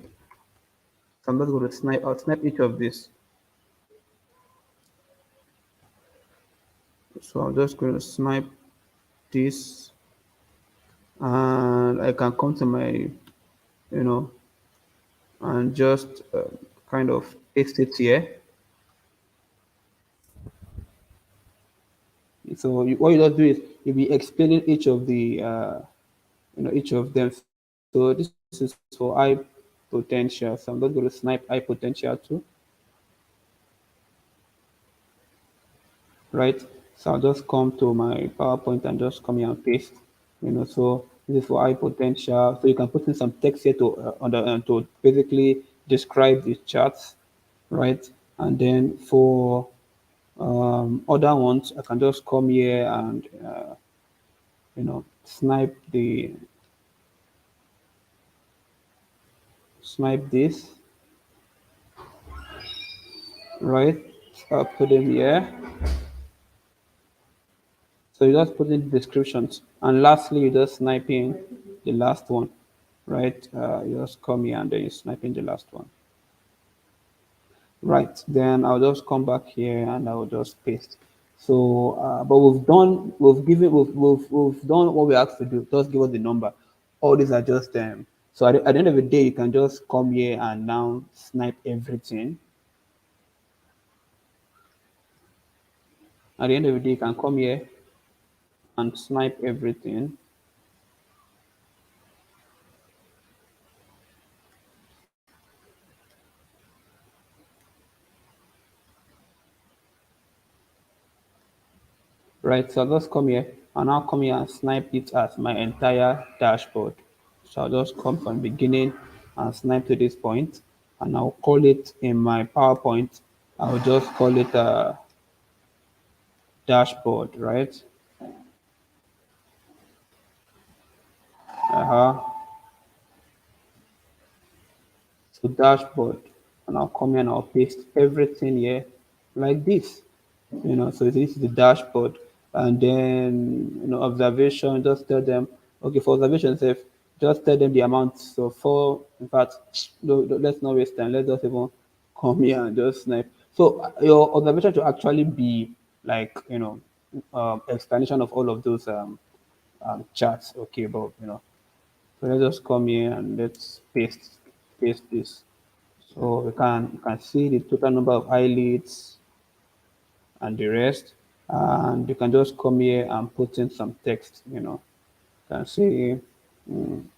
So I'm just going to snipe. I'll snipe each of these. So I'm just going to snipe this, and I can come to my and just kind of paste it here. So what you just do is you'll be explaining each of the each of them. So this is for high potential. So I'm just going to snipe high potential too, right? So I'll just come to my PowerPoint and just come here and paste. So this is for high potential. So you can put in some text here to basically describe the charts, right? And then for other ones, I can just come here and snipe this, right? So I'll put them here. So you just put in the descriptions, and lastly, you just snipe in the last one, right? You just come here and then you snipe in the last one, right? Then I'll just come back here and I'll just paste. So, but we've done what we asked to do. Just give us the number. All these are just So at the end of the day, you can just come here and now snipe everything. At the end of the day, you can come here and snipe everything. Right, so I'll just come here and I'll come here and snipe it as my entire dashboard. So I'll just come from the beginning and snipe to this point, and I'll call it in my PowerPoint. I'll just call it a dashboard, right? Uh-huh. So dashboard, and I'll come here and I'll paste everything here like this. So this is the dashboard, and then observation, just tell them, okay, for observation safe, just tell them the amount. So for, in fact, let's not waste time, let's just even come here and just snipe. So your observation should actually be like explanation of all of those charts. Okay, but So let's just come here and let's paste this. So we can see the total number of eyelids and the rest. And you can just come here and put in some text, You can say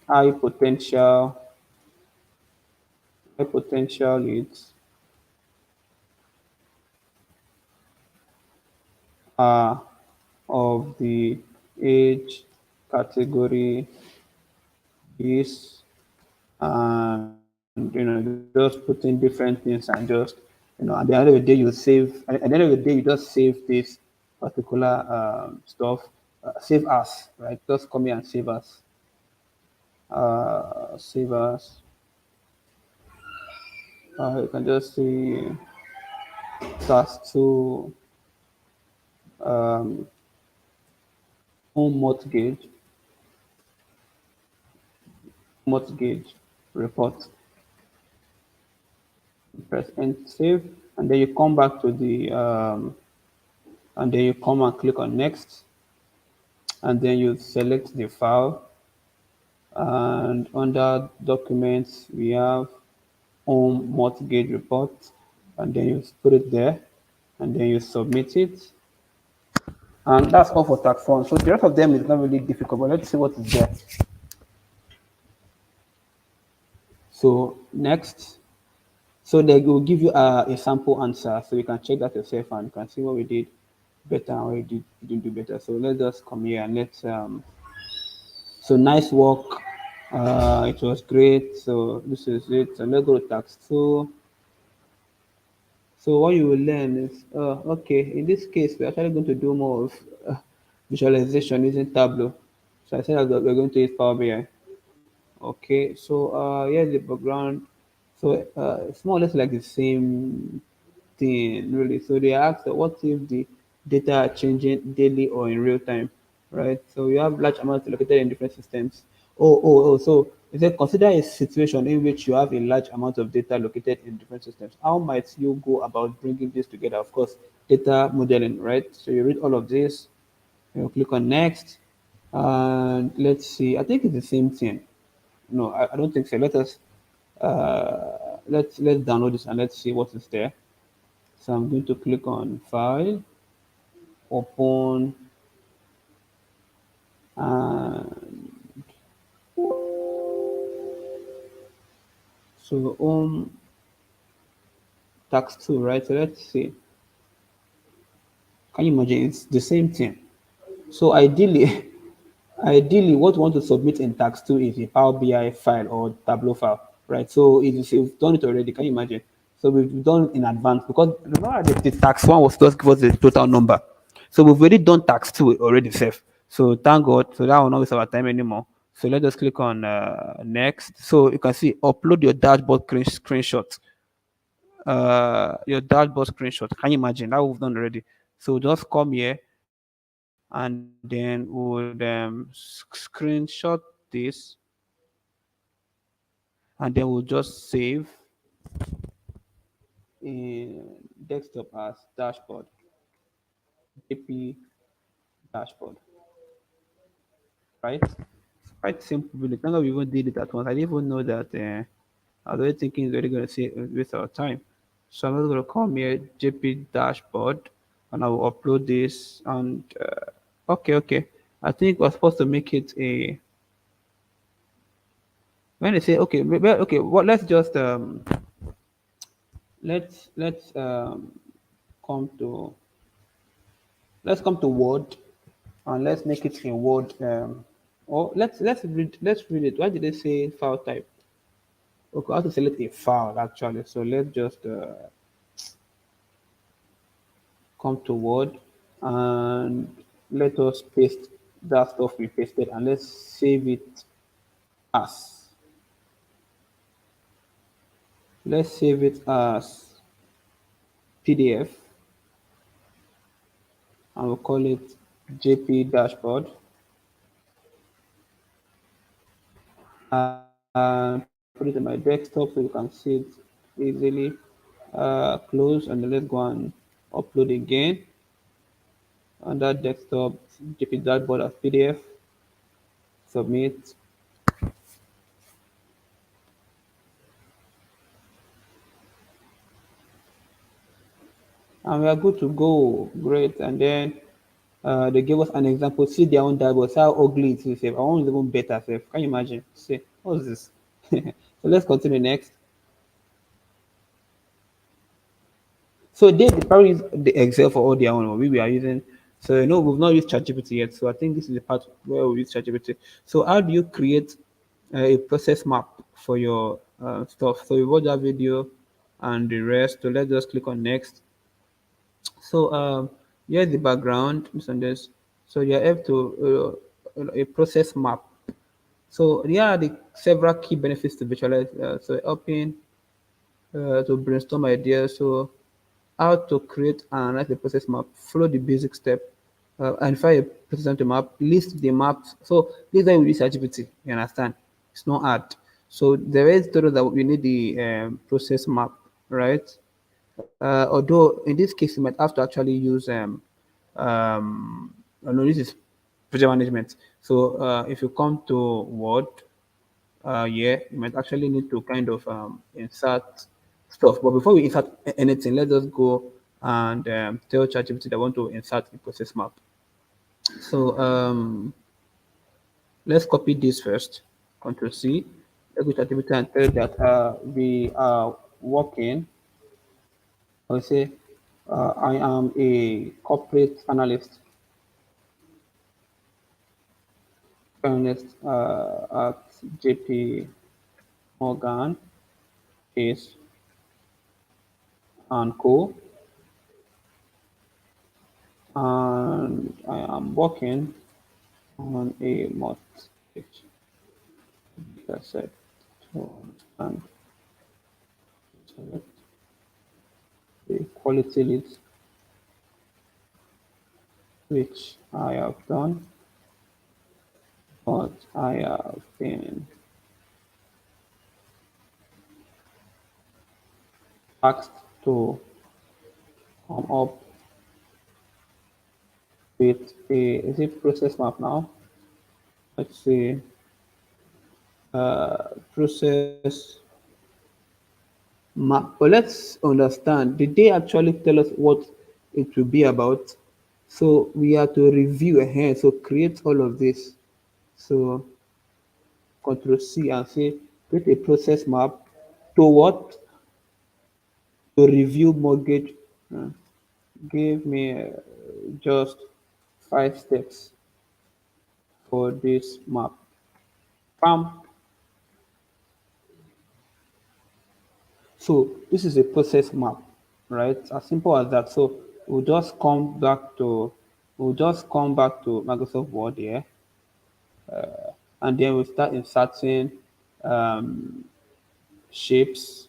high potential, high potential leads are of the age category is, and just put in different things and just at the end of the day you save at the end of the day you just save this particular stuff, save as, right? Just come here and save as. You can just see task to um, home mortgage report. Press and save, and then you come back to the and then you come and click on next, and then you select the file, and under documents we have home mortgage report, and then you put it there, and then you submit it, and that's all for tax one. So the rest of them is not really difficult, but let's see what is there. So next, so they will give you a sample answer, so you can check that yourself and you can see what we did better and what we didn't do better. So let's just come here and let's so nice work. It was great. So this is it. So let's go to tax two. So what you will learn is okay. In this case, we're actually going to do more of visualization using Tableau. So I said that we're going to use Power BI. Okay, so here's the background. So it's more or less like the same thing, really. So they ask, what if the data are changing daily or in real time, right? So you have large amounts located in different systems. Oh. So it said, consider a situation in which you have a large amount of data located in different systems. How might you go about bringing this together? Of course, data modeling, right? So you read all of this, you click on next, and let's see. I think it's the same thing. No, I don't think so. Let's download this and let's see what is there. So I'm going to click on file, open, and so tax two, right? So let's see. Can you imagine? It's the same thing. So ideally, ideally, what you want to submit in tax two is a Power BI file or Tableau file, right? So it is, we've done it already. Can you imagine? So we've done in advance because remember the tax one was just give us the total number. So we've already done tax two already safe. So thank God. So that will not waste our time anymore. So let us click on next. So you can see upload your dashboard screenshot. Your dashboard screenshot. Can you imagine that we've done already? So just come here and then would screenshot this, and then we'll just save in desktop as dashboard, AP dashboard, right? It's quite simple, really. Thank God we even did it at once. I didn't even know that. I was already thinking it's really going to waste our time. So I'm just going to come here, JP dashboard, and I will upload this. And okay. I think we're supposed to make it a. When they say okay, well, okay, what? Let's come to let's come to Word, and let's make it in Word. Or let's read it. Why did they say file type? Okay, I have to select a file actually. So let's just come to Word and let us paste that stuff we pasted, and let's save it as. Let's save it as PDF, and we'll call it JP dashboard, and put it on my desktop so you can see it easily. Close, and then let's go and upload again on that desktop, JP dashboard as PDF, submit, and we are good to go. Great. And then they gave us an example. See their own dashboard. See how ugly it is. Our own is even better. Can you imagine? See, what's this? So let's continue next. So they probably use the Excel for all their own. Or we are using. So we've not used ChatGPT yet. So I think this is the part where we use ChatGPT. So how do you create a process map for your stuff? So you watch that video and the rest. So let's just click on next. So here's the background. On this. So you have to a process map. So here are the several key benefits to visualize. So helping to brainstorm ideas. So how to create and analyze the process map, follow the basic step, identify a process to map, list the maps. So this is why we use ChatGPT, you understand? It's not hard. So there is total that we need the process map, right? Although in this case, you might have to actually use no, this is project management. So if you come to Word, yeah, you might actually need to kind of insert stuff. But before we insert anything, let's just go and tell ChatGPT that I want to insert a process map. So let's copy this first. Control C. Let's go to ChatGPT and tell that we are working. I'll say I am a corporate analyst at JP Morgan Chase and Co. And I am working on a mortgage asset to understand select the quality leads which I have done, but I have been asked to come up with a is it process map now? Let's see process map. But let's understand, did they actually tell us what it will be about? So we have to review ahead. So create all of this. So Control C and say create a process map to what? To review mortgage. Uh, give me just 5 steps for this map. Bam. So this is a process map, right? As simple as that. So we'll just come back to Microsoft Word here, and then we'll start inserting um, shapes.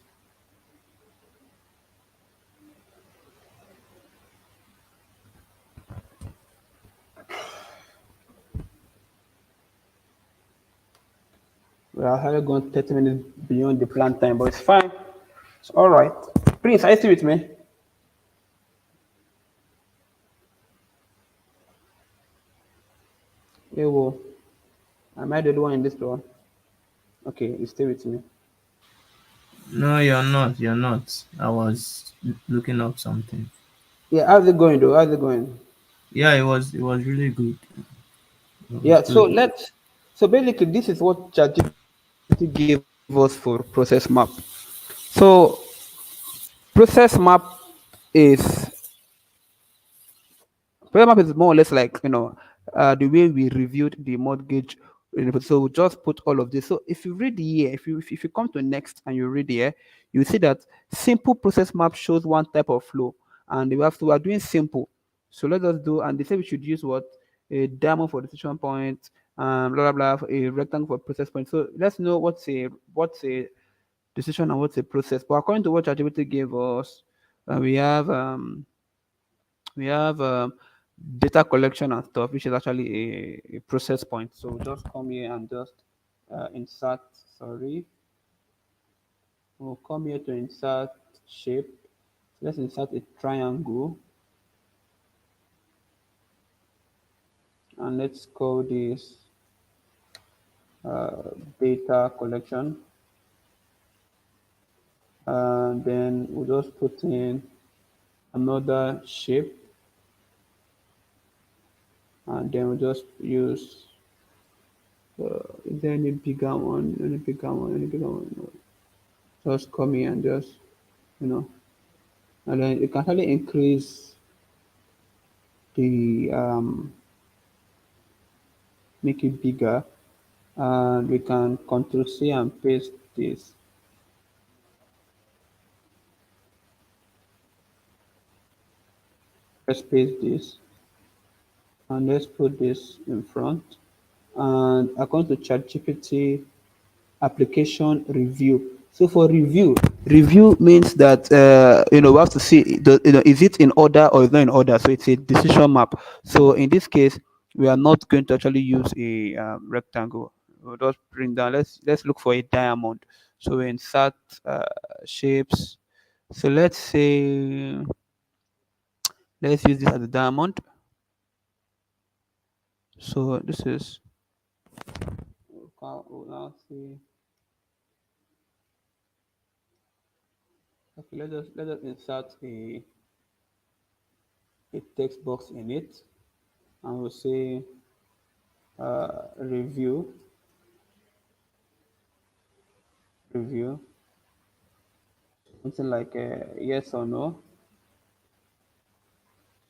We are already gone 30 minutes beyond the planned time, but it's fine. It's all right. Prince, are you still with me? Yeah, well, am I the only one in this one? Okay, you stay with me. No, you're not. You're not. I was looking up something. Yeah, how's it going though? How's it going? Yeah, it was really good. It was Yeah, so good. so basically this is what ChatGPT gave us for process map. So process map is Prayer map is more or less like the way we reviewed the mortgage. So we just put all of this. So if you read here, if you come to next and you read here, you see that simple process map shows one type of flow, and we are doing simple. So let us do, and they say we should use what a diamond for decision point, blah blah blah, a rectangle for process point. So let's know what's a decision and what's a process. But according to what ChatGPT gave us, we have data collection and stuff, which is actually a process point. So we'll just come here and just insert, sorry, we'll come here to insert shape. So let's insert a triangle and let's call this data collection. And then we'll just put in another shape, and then we'll just use, is there any bigger one, any bigger one, any bigger one? No. Just come here and just, you know, and then you can actually increase the, make it bigger, and we can control C and paste this. Let's paste this, and let's put this in front. And according to ChatGPT, application review. So for review means that we have to see is it in order or is not in order. So it's a decision map. So in this case, we are not going to actually use a rectangle. We'll just bring down. Let's look for a diamond. So we insert uh, shapes. So let's use this as a diamond. So this is, we'll now see. Okay, let us insert a text box in it, and we'll say review, review, something like yes or no.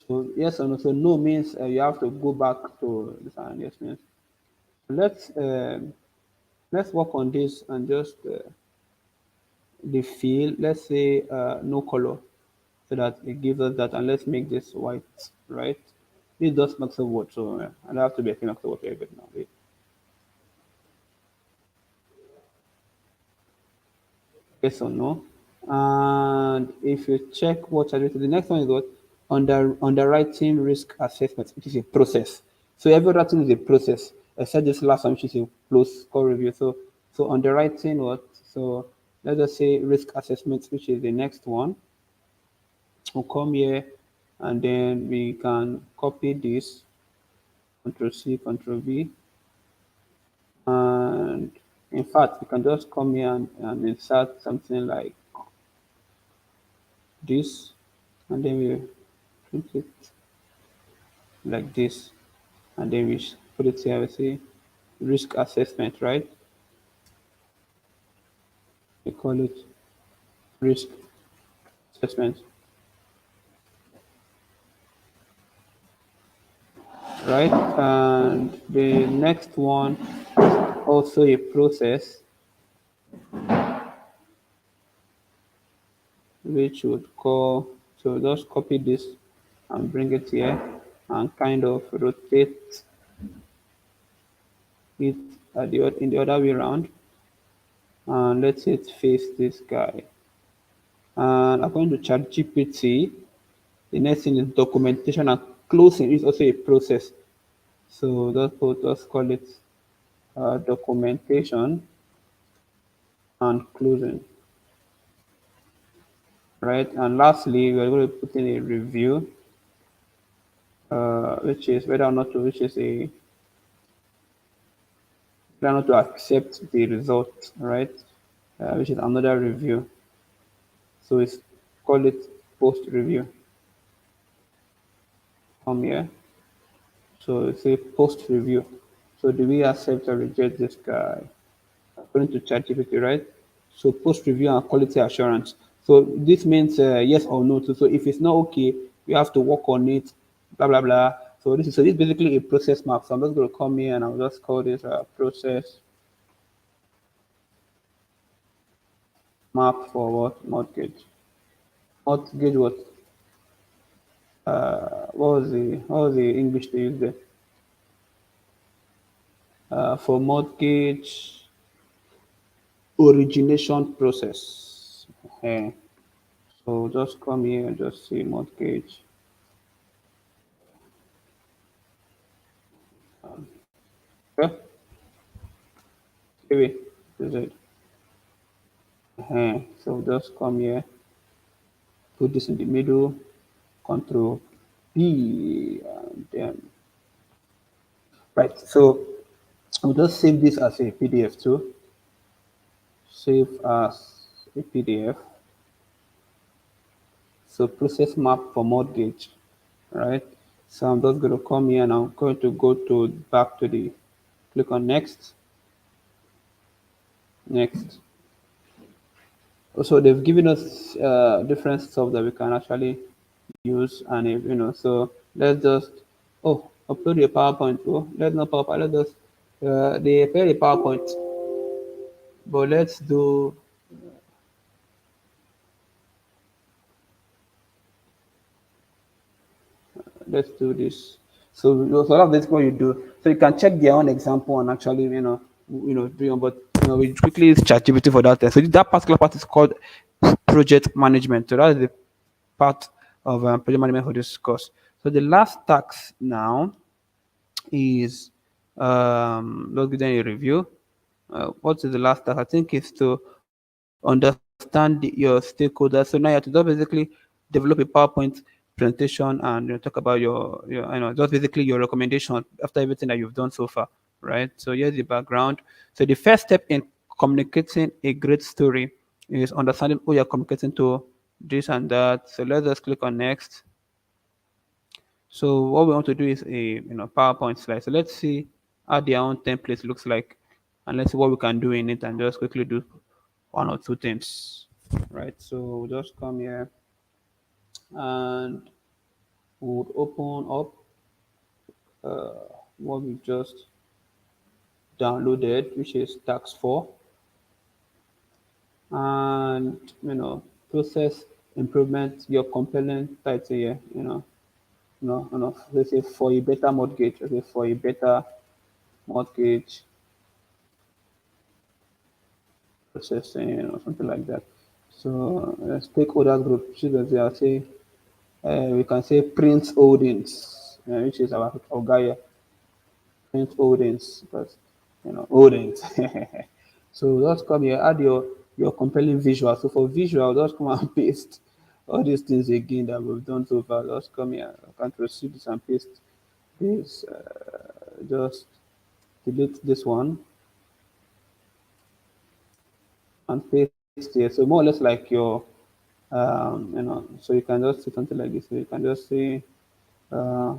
So yes or no. So no means you have to go back to this, and yes means let's let's work on this and just the fill. Let's say no color, so that it gives us that, and let's make this white, right? This does max of what, so I don't have to be a max of what here now. Yes or no. And if you check what I did, the next one is what, underwriting risk assessment, which is a process. So every other thing is a process. Except this last one, which is a close score review. So underwriting what? So let us say risk assessment, which is the next one. We'll come here, and then we can copy this, Control C, Control V, and in fact, we can just come here and insert something like this, and then we print it like this, and then we put it here. We see risk assessment, right? We call it risk assessment, right? And the next one is also a process, which would call, so just copy this and bring it here and kind of rotate it in the other way around, and let it face this guy. And according to ChatGPT, the next thing is documentation and closing is also a process. So just call it documentation and closing, right? And lastly, we are going to put in a review, which is whether or not to, which is a whether or not to accept the result, right? Which is another review. So it's call it post review. Come here. So it's a post review. So do we accept or reject this guy? According to ChatGPT, right? So post review and quality assurance. So this means yes or no. So if it's not okay, we have to work on it. Blah blah blah. So this is basically a process map. So I'm just going to come here and I'll just call this process map for what, mortgage. Mortgage what? What was the English to use there? For mortgage origination process. So just come here and just see mortgage. Okay, anyway, this is it. So just come here, put this in the middle, Control P, and then right. So I'll just save this as a PDF too. Save as a PDF. So process map for mortgage, right? So I'm just going to come here and I'm going to go to back to the click on next, next. So they've given us different stuff that we can actually use, and if, so let's just upload your PowerPoint. Oh, let's not PowerPoint. Let's just they prepare the PowerPoint, but let's do this. So that's basically what you do. So you can check their own example and actually do it. But we quickly use ChatGPT for that. So that particular part is called project management. So that's the part of project management for this course. So the last task now is let's give them a review. What is the last task? I think is to understand your stakeholders. So now you have to just basically develop a PowerPoint presentation and talk about just basically your recommendation after everything that you've done so far, right? So here's the background. So the first step in communicating a great story is understanding who you're communicating to, this and that. So let's just click on next. So what we want to do is a PowerPoint slide. So let's see how their own template looks like, and let's see what we can do in it, and just quickly do one or two things. Right. So we'll just come here and we would open up what we just downloaded, which is tax 4, and process improvement. Your compelling title here. Let's say for a better mortgage. Okay, for a better mortgage processing or something like that. So stakeholder group, I'll say we can say Prince Holdings, which is our guy, Prince Holdings, because Holdings. So just come here, add your compelling visual. So for visual, just come and paste all these things again that we've done so far. Just come here, Control C this and paste this. Just delete this one and paste here. So more or less like your so you can just say something like this. So you can just say, uh,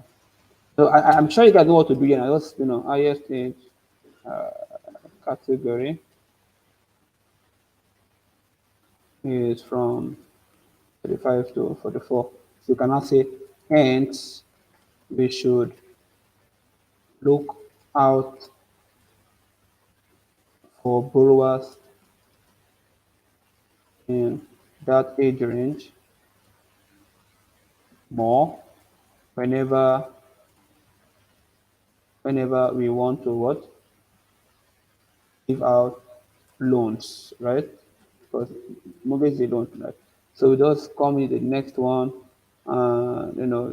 so I'm sure you guys know what to do here. Just, highest age category is from 35 to 44. So you can now say, hence, we should look out for borrowers in that age range more whenever we want to what give out loans, right? Because mortgage they don't, right? So we just come in the next one,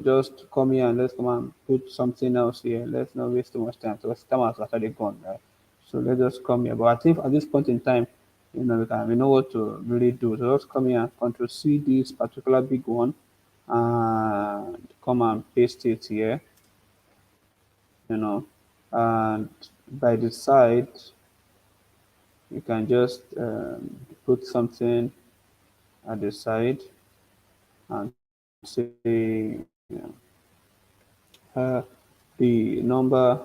just come here and let's come and put something else here. Let's not waste too much time. So time has actually gone, right? So let's just come here. But I think at this point in time, we know what to really do. So let's come here and control C this particular big one and come and paste it here, and by the side you can just put something at the side and say the number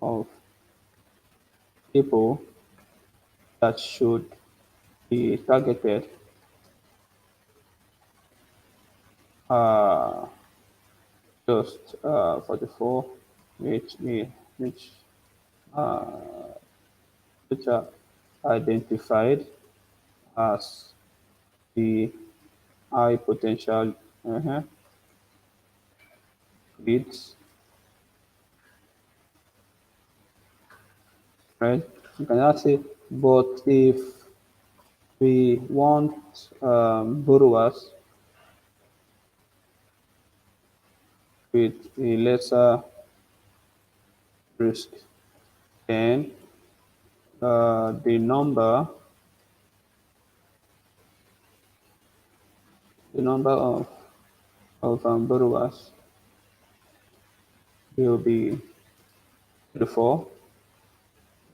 of people that should be targeted are just 44, which which which are identified as the high potential leads, right? You can now say, but if we want borrowers with a lesser risk, then the number of borrowers will be 34,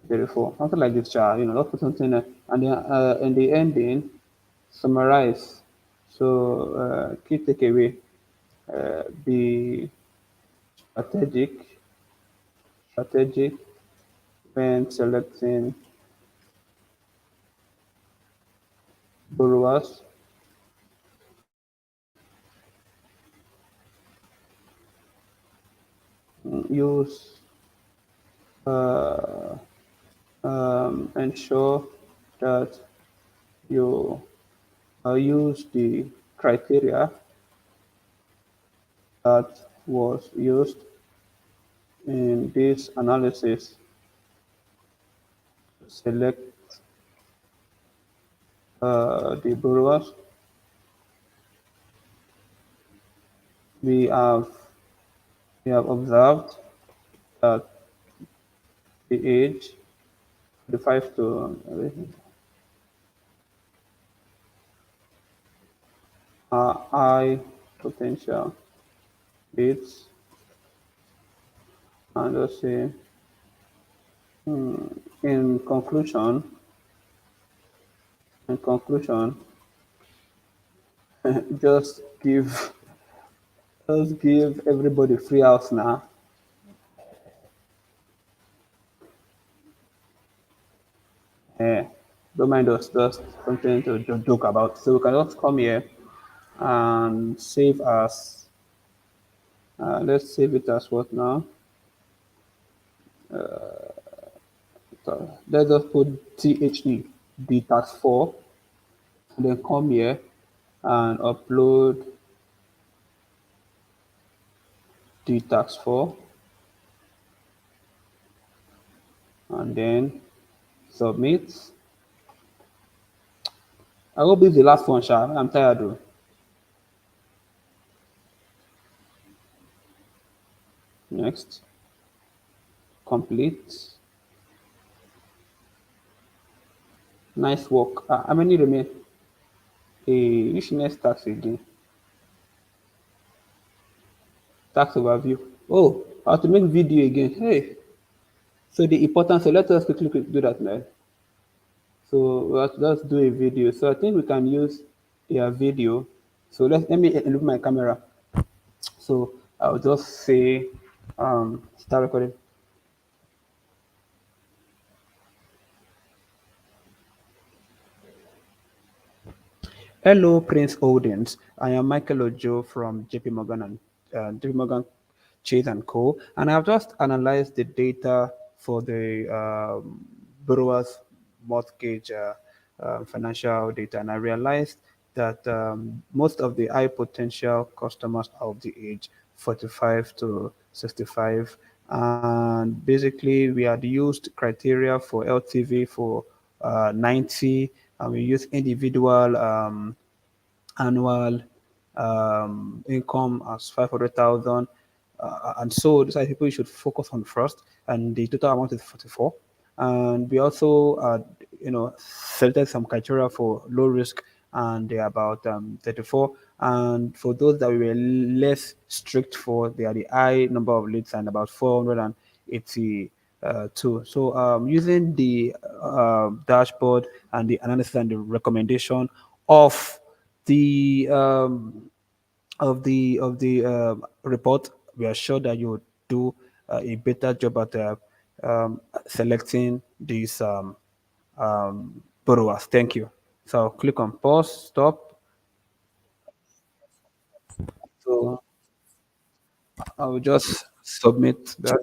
34, something like this, child. Let's put something, and then in the ending, summarize. So key takeaway: be strategic when selecting borrowers. Use uh, ensure that you use the criteria that was used in this analysis to select the borrowers. We have we have observed that the age 45 to are high potential leads, and let's say in conclusion, in conclusion, just give everybody free house now. Eh, don't mind us, just something to joke about. So we can just come here and save as let's save it as what now? So let's just put the tax 4, and then come here and upload the tax 4, and then submit. I hope this is the last one, Sha. I'm tired though. Next, complete. Nice work. How many remain? Hey, which next tax again? Tax overview. Oh, how to make video again. Hey, so the importance. So let us quickly do that now. So let's do a video. So I think we can use a video. So let me look my camera. So I'll just say start recording. Hello, Prince Audience. I am Michael Ojo from JP Morgan and JP Morgan Chase and Co. And I've just analyzed the data for the borrower's mortgage financial data, and I realized that most of the high potential customers are of the age 45 to 65, and basically we had used criteria for LTV for 90, and we use individual annual income as 500,000. And so these are people you should focus on first. And the total amount is 44. And we also, selected some criteria for low risk, and they're about 34. And for those that we were less strict for, they are the high number of leads and about 482. So using the dashboard and the analysis and the recommendation of the report, we are sure that you will do a better job at selecting these borrowers. Thank you. So click on pause, stop. So I will just submit that.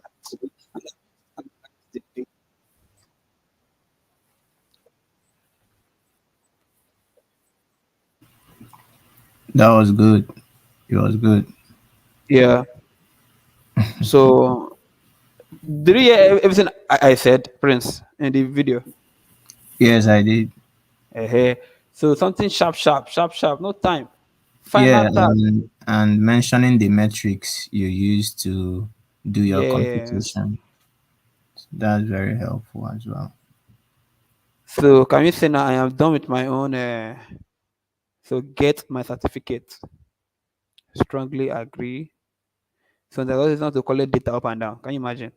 That was good. It was good. Yeah. So did you hear everything I said, Prince, in the video? Yes, I did. So something sharp, sharp, sharp, sharp. No time. Final Yeah, task. and mentioning the metrics you use to do your Yes. computation. That's very helpful as well. So can you say now I am done with my own? So get my certificate. Strongly agree. So the other is not to collect data up and down. Can you imagine?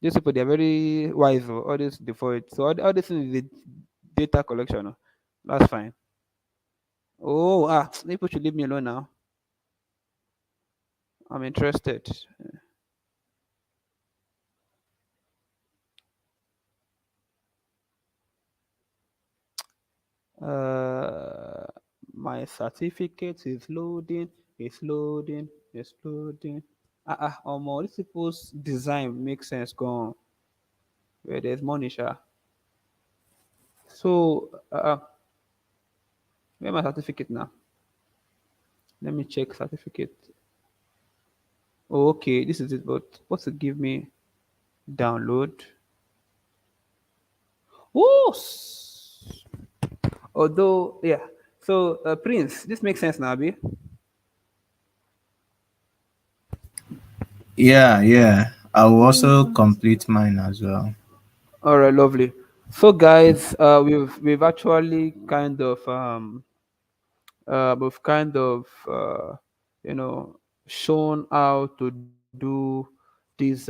These people they are very wise. Oh, all this before it. So all this is the data collection. Oh. That's fine. Oh, people should leave me alone now. I'm interested. Uh, my certificate is loading. It's loading. It's loading. These people's design makes sense. Gone where there's money, sha. So, where my certificate now? Let me check certificate. Oh, okay, this is it. But what's it give me? Download. Oh, although yeah. So, Prince, this makes sense now, Abi. Yeah, yeah. I will also complete mine as well. All right, lovely. So, guys, we've actually you know shown how to do this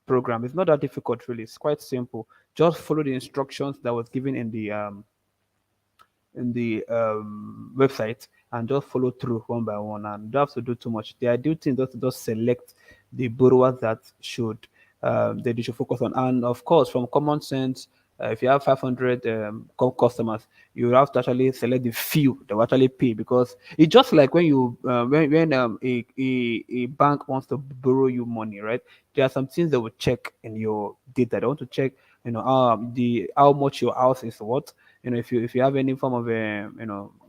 program. It's not that difficult, really. It's quite simple. Just follow the instructions that was given in the website and just follow through one by one, and don't have to do too much. The ideal thing is just select the borrowers that they should focus on, and of course from common sense. If you have 500 customers, you have to actually select the few that will actually pay, because it's just like when you when a bank wants to borrow you money, right? There are some things they will check in your data. They want to check, the how much your house is worth. If you have any form of a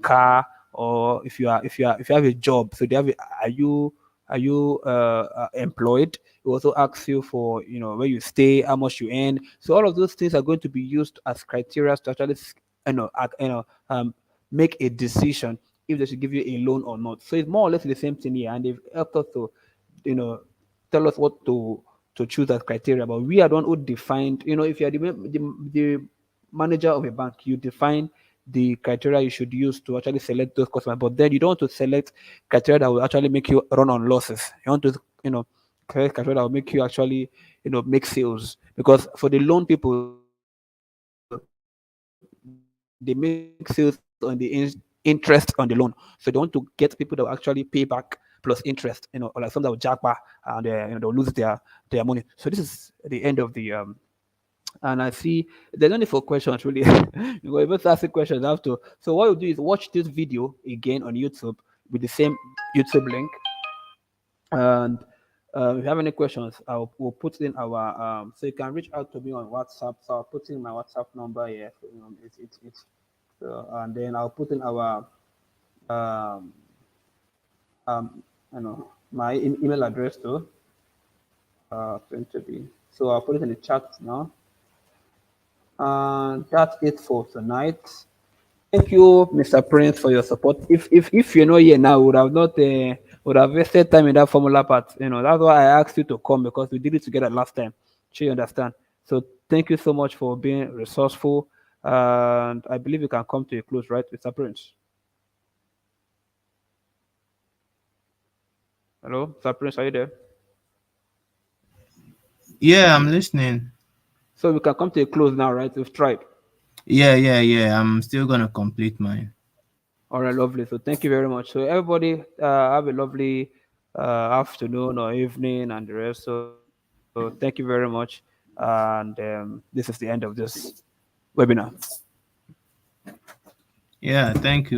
car, or if you have a job. So they have are you employed? It also asks you for where you stay, how much you earn. So all of those things are going to be used as criteria to actually make a decision if they should give you a loan or not. So it's more or less the same thing here, and they've helped us to you know tell us what to choose as criteria. But we are the one who defined. If you are the manager of a bank, you define the criteria you should use to actually select those customers. But then you don't want to select criteria that will actually make you run on losses. You want to, select criteria that will make you actually, make sales. Because for the loan people, they make sales on the interest on the loan. So they want to get people that will actually pay back plus interest. Or like some that will jackpot, and they'll lose their money. So this is the end of the and I see there's only for questions really. You were able to ask the questions after. So what you do is watch this video again on YouTube with the same YouTube link, and if you have any questions, we'll put in our so you can reach out to me on WhatsApp. So I'll put in my WhatsApp number here. So, it's so, and then I'll put in our um my email address too. Going to be so I'll put it in the chat now. And that's it for tonight. Thank you, Mr. Prince, for your support. If you're not here now, would have wasted time in that formula part. That's why I asked you to come, because we did it together last time. Sure, you understand. So thank you so much for being resourceful, and I believe we can come to a close, right, Mr. Prince? Hello, Mr. Prince, are you there? Yeah, I'm listening. So we can come to a close now, right? We've tried. Yeah, yeah, yeah. I'm still gonna complete mine. All right, lovely. So thank you very much. So everybody, have a lovely afternoon or evening and the rest. So thank you very much, and this is the end of this webinar. Yeah, thank you.